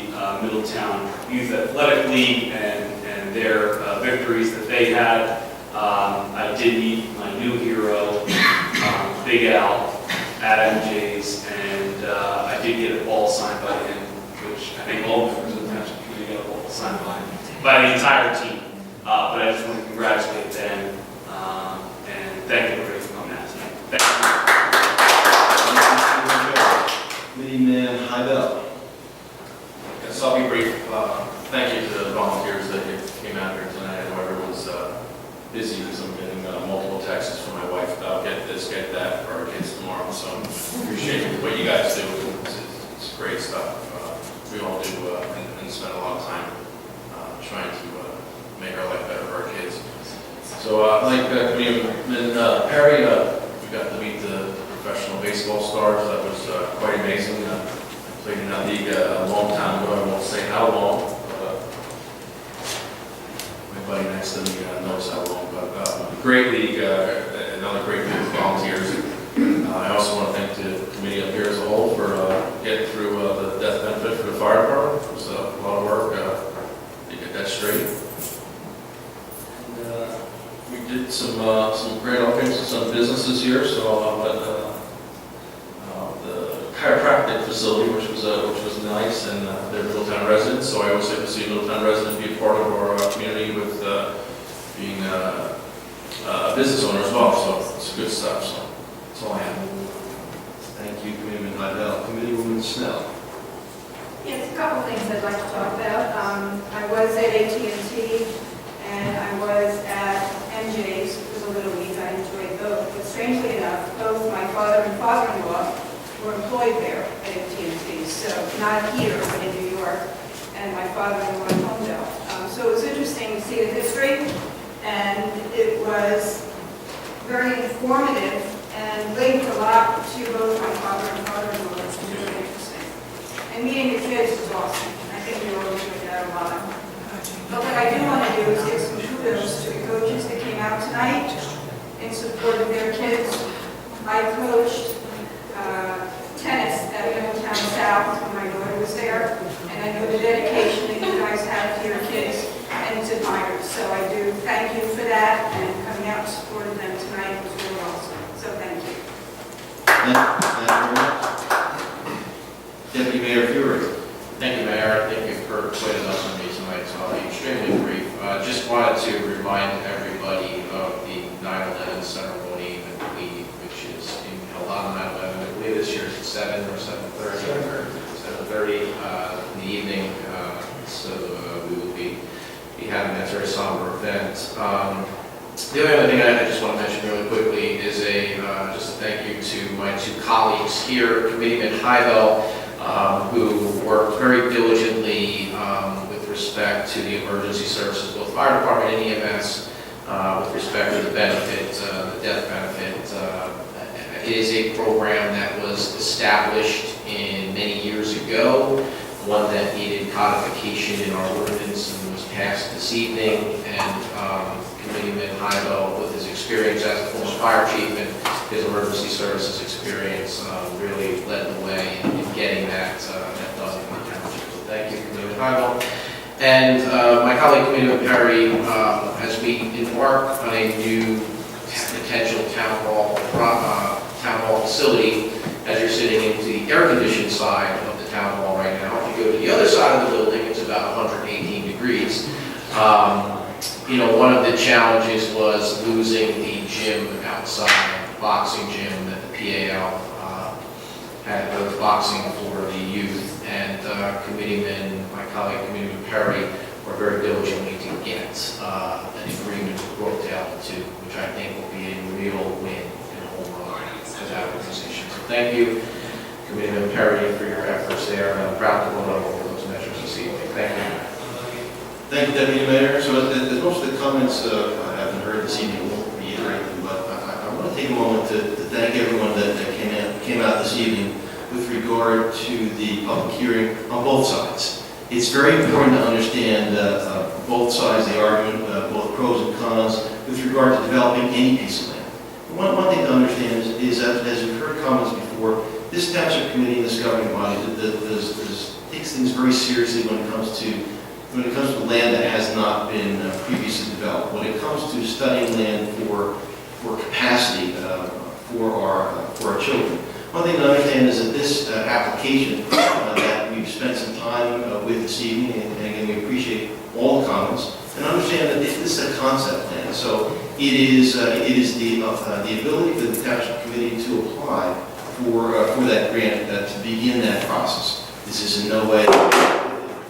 [SPEAKER 11] Middletown Youth Athletic League and their victories that they had. I did meet my new hero, Big Al, at MJ's, and I did get a ball signed by him, which I think all members of the township committee got a ball signed by the entire team. But I just want to congratulate them and thank everybody for coming out tonight. Thank you.
[SPEAKER 4] Committeeman Hybel.
[SPEAKER 9] Yes, I'll be brief. Thank you to the volunteers that came out here tonight. I know everyone's busy because I'm getting multiple texts from my wife about get this, get that for our kids tomorrow. So I appreciate what you guys do. It's great stuff. We all do and spend a lot of time trying to make our life better for our kids. So like Committeeman Perry, we got to meet the professional baseball stars. That was quite amazing. I played in that league a long time ago. I won't say how long. My buddy next to me knows how long. But great league, another great group of volunteers. I also want to thank the committee up here as a whole for getting through the death benefit for the fire department. It was a lot of work to get that straight. And, we did some great openings to some businesses here. So the chiropractic facility, which was nice, and they're Middletown residents. So I always like to see a Middletown resident be a part of our community with being a business owner as well. So it's good stuff. So that's all I have.
[SPEAKER 4] Thank you, Committeeman Hybel. Committeewoman Snell.
[SPEAKER 21] Yes, a couple things I'd like to talk about. I was at AT&T and I was at MJ's for the Little League. I enjoyed both. But strangely enough, both my father and father-in-law were employed there at AT&T. So not here, but in New York. And my father-in-law in Homedale. So it was interesting to see the history. And it was very informative and linked a lot to both my father and father-in-law. It's really interesting. And meeting the kids was awesome. I think we all enjoyed that a lot. But what I do want to do is give some kudos to the coaches that came out tonight in support of their kids. I coached South when my daughter was there, and I know the dedication that you guys have to your kids, and it's admired. So I do thank you for that, and coming out and supporting them tonight was really awesome. So thank you.
[SPEAKER 4] Thank you very much. Deputy Mayor Fury.
[SPEAKER 9] Thank you, Mayor. I think you've heard quite enough from me tonight, so I'll be extremely brief. Just wanted to remind everybody of the 9/11 ceremony in the Queen, which is being held on 9/11. I believe this year it's at 7 or 7:30. 7:30 in the evening. So we will be having that very somber event. The only other thing I just want to mention really quickly is just a thank you to my two colleagues here, Committeeman Hybel, who worked very diligently with respect to the emergency services, both fire department and EMS, with respect to the benefit, the death benefit. It is a program that was established many years ago, one that needed codification in our ordinance and was passed this evening. And Committeeman Hybel, with his experience as a former fire chief and his emergency services experience, really led the way in getting that done in the township. So thank you, Committeeman Hybel. And my colleague, Committeeman Perry, as we embark on a new potential town hall facility, as you're sitting into the air-conditioned side of the town hall right now. If you go to the other side of the building, it's about 118 degrees. One of the challenges was losing the gym outside, the boxing gym that the PAL had both boxing for the youth, and my colleague Committeeman Perry, were very diligently to get an agreement with Brookdale too, which I think will be a real win in the whole run for that organization. So thank you, Committeeman Perry, for your efforts there, and I'm proud to vote over those measures this evening. Thank you.
[SPEAKER 4] Thank you, Deputy Mayor. So as most of the comments I haven't heard this evening, I won't reiterate them, but I want to take a moment to thank everyone that came out this evening with regard to the public hearing on both sides. It's very important to understand both sides of the argument, both pros and cons, with regard to developing any piece of land. One thing to understand is that, as we've heard comments before, this township committee and this governing body takes things very seriously when it comes to land that has not been previously developed. When it comes to studying land for capacity for our children. One thing to understand is that this application that we've spent some time with this evening, and again, we appreciate all the comments, and understand that this is a concept plan. So it is the ability for the township committee to apply for that grant to begin that process. This is in no way,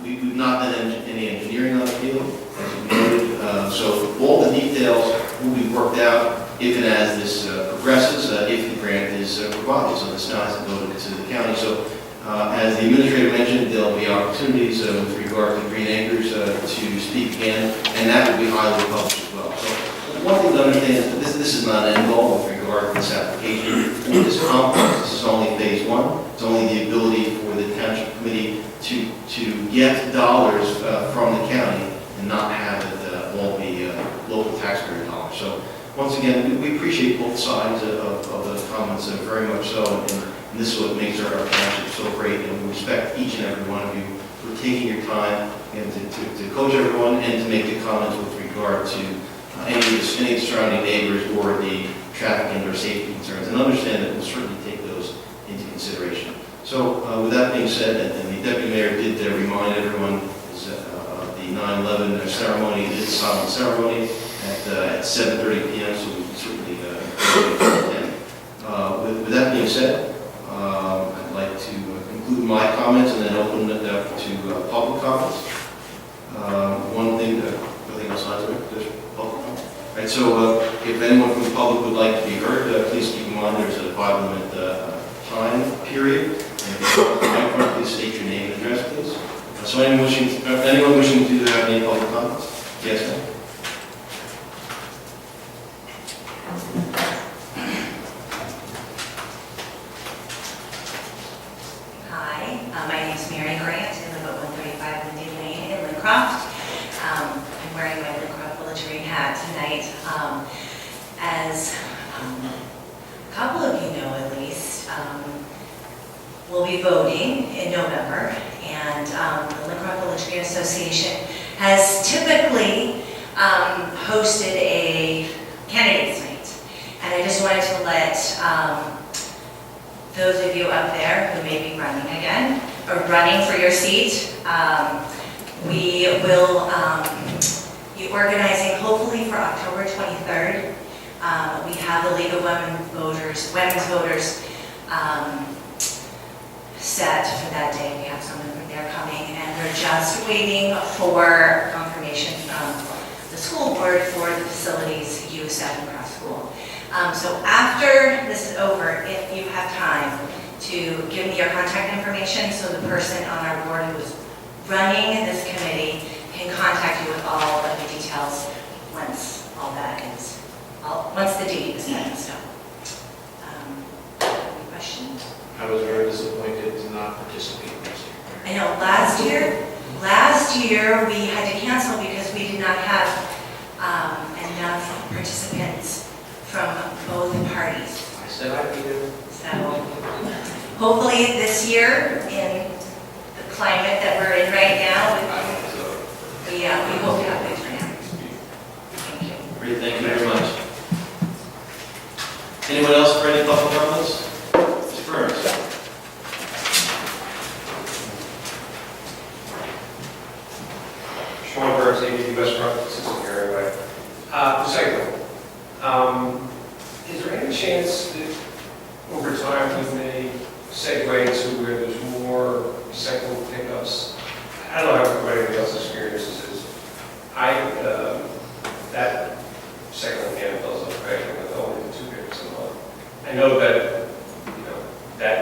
[SPEAKER 4] we've not done any engineering on the field, as you noted. So all the details will be worked out if and as this progresses, if the grant is provided. So this now has to go to the county. So as the administrator mentioned, there'll be opportunities with regard to Green Acres to speak again, and that will be highly published as well. So one thing to understand is that this is not an end goal with regard to this application. For this complex, this is only phase one. It's only the ability for the township committee to get dollars from the county and not have it all be local taxpayer dollars. So once again, we appreciate both sides of those comments very much so, and this is what makes our township so great, and we respect each and every one of you for taking your time and to coach everyone and to make the comments with regard to any of the surrounding neighbors or the traffic and or safety concerns, and understand that we'll certainly take those into consideration. So with that being said, and the Deputy Mayor did remind everyone of the 9/11 ceremony, it is a solemn ceremony at 7:30 p.m., so we can certainly attend. With that being said, I'd like to conclude my comments and then open it up to public comments. One thing, nothing else on it, there's public comment. All right, so if anyone from the public would like to be heard, please keep in mind there's a 5-minute time period. And if you're on the microphone, please state your name and address, please. So anyone wishing to have any public comments? Yes, ma'am.
[SPEAKER 3] Hi, my name is Mary Grant. I live at 135 Lindy Lane in Lincroft. I'm wearing my Lincroft military hat tonight. As a couple of you know at least, will be voting in November, and the Lincroft Village Green Association has typically hosted a candidates night. And I just wanted to let those of you up there who may be running again, or running for your seat, we will be organizing hopefully for October 23rd. We have the League of Women's Voters set for that day. We have someone from there coming, and we're just waiting for confirmation from the school board for the facilities use at Lincroft School. So after this is over, if you have time to give me your contact information so the person on our board who is running this committee can contact you with all of the details once all that is, once the date is set in stone. Any questions?
[SPEAKER 9] I was very disappointed to not participate this year.
[SPEAKER 3] I know, last year we had to cancel because we did not have enough participants from both parties.
[SPEAKER 9] I said I'd be there.
[SPEAKER 3] So hopefully this year, in the climate that we're in right now, we hope to have good turnout. Thank you.
[SPEAKER 4] Great, thank you very much. Anyone else for any public comments? Mr. Burns.
[SPEAKER 5] Sean Burns, ABD West Front, assistant here anyway. Recycling. Is there any chance that over time we may segue to where there's more recycling pickups? I don't know how everybody else's experiences is. That recycling can fills up quick with only 2 pickups a month. I know that, that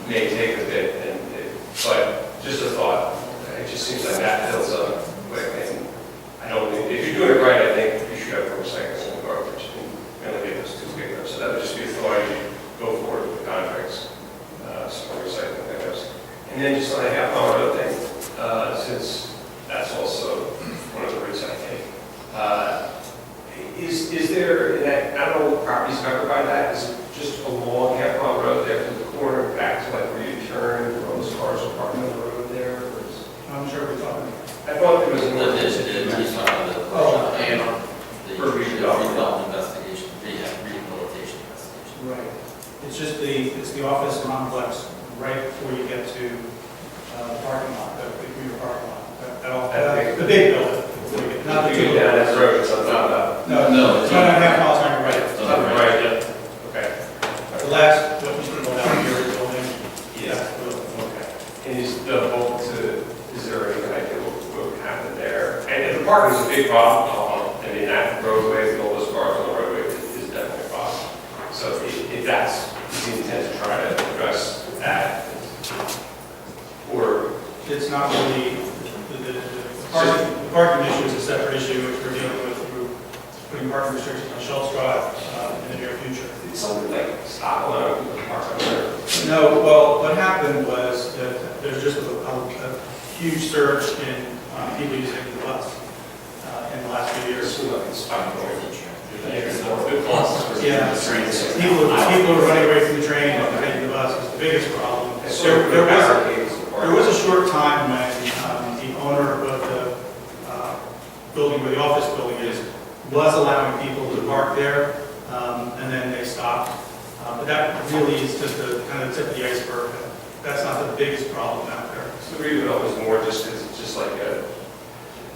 [SPEAKER 5] may take a bit, but just a thought. It just seems like that fills up quick, and I don't think, if you're doing it right, I think you should have more recycling and garbage, and only give us 2 pickups. So that would just be a thought you go forward with the contracts, some more recycling pickups. And then just on a half hour other thing, since that's also one of the routes I take. Is there, in that, I don't know what property's covered by that, is it just a long half-mile road there from the corner back to like where you turn, where all those cars are parked on the road there? Or is,
[SPEAKER 6] I'm sure we're talking.
[SPEAKER 5] I thought there was
[SPEAKER 7] The
[SPEAKER 5] another.
[SPEAKER 7] redevelopment investigation, rehabilitation investigation.
[SPEAKER 6] Right. It's just the office complex right before you get to the parking lot, the commuter parking lot. The big building. Not the
[SPEAKER 5] You go down that road, so it's not about.
[SPEAKER 6] No, it's not a half mile, it's on your right.
[SPEAKER 5] It's on the right, yeah. Okay.
[SPEAKER 6] The last, what you see down here is building.
[SPEAKER 5] Yeah. Okay. And is the hope to, is there any idea what would happen there? And the parking is a big problem. I mean, that roadway, with all those cars on the roadway is definitely a problem. So if that's the intent to try to address that, or
[SPEAKER 6] It's not really, the parking issue is a separate issue, which we're dealing with through putting parking restrictions on Schultz Drive in the near future.
[SPEAKER 5] it's something like stop allowing people to park on there.
[SPEAKER 6] No, well, what happened was that there's just a huge surge in people using the bus in the last few years. Yeah, people are running away from the train and taking the bus is the biggest problem. There was a short time when the owner of the building where the office building is was allowing people to park there, and then they stopped. But that really is just the kind of tip of the iceberg. That's not the biggest problem out there.
[SPEAKER 5] So the redevelopment was more just, it's just like a.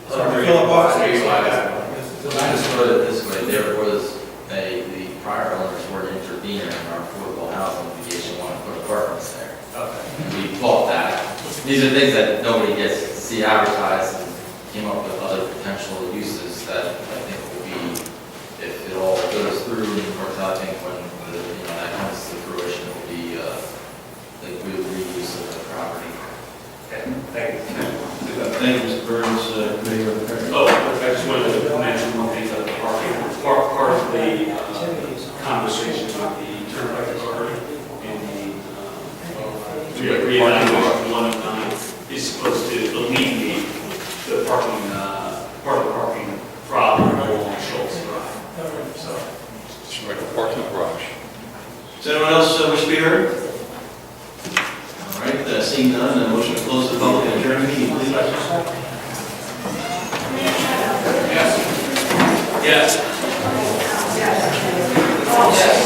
[SPEAKER 6] Fill up boxes like that.
[SPEAKER 7] I just put it this way, there was the prior owners were intervening in our affordable housing litigation, wanted to put apartments there.
[SPEAKER 5] Okay.
[SPEAKER 7] And we fought that. These are things that nobody gets to see advertised, and came up with other potential uses that I think will be, if it all goes through and works out, I think when that comes to fruition, will be the good reuse of the property.
[SPEAKER 5] Okay, thank you.
[SPEAKER 4] Thank you, Mr. Burns, Committee of the Parent.
[SPEAKER 11] Oh, I just wanted to mention one thing about the parking. Part of the conversation about the turnpike authority and the reevaluation 1 of 9 is supposed to alleviate the parking, part of the parking problem along Schultz Drive. So,
[SPEAKER 2] Just like a parking garage.
[SPEAKER 4] Does anyone else wish to be heard?
[SPEAKER 7] All
[SPEAKER 4] Seeing none, a motion to close the public and adjourn the meeting, please.
[SPEAKER 11] Yes. Yes.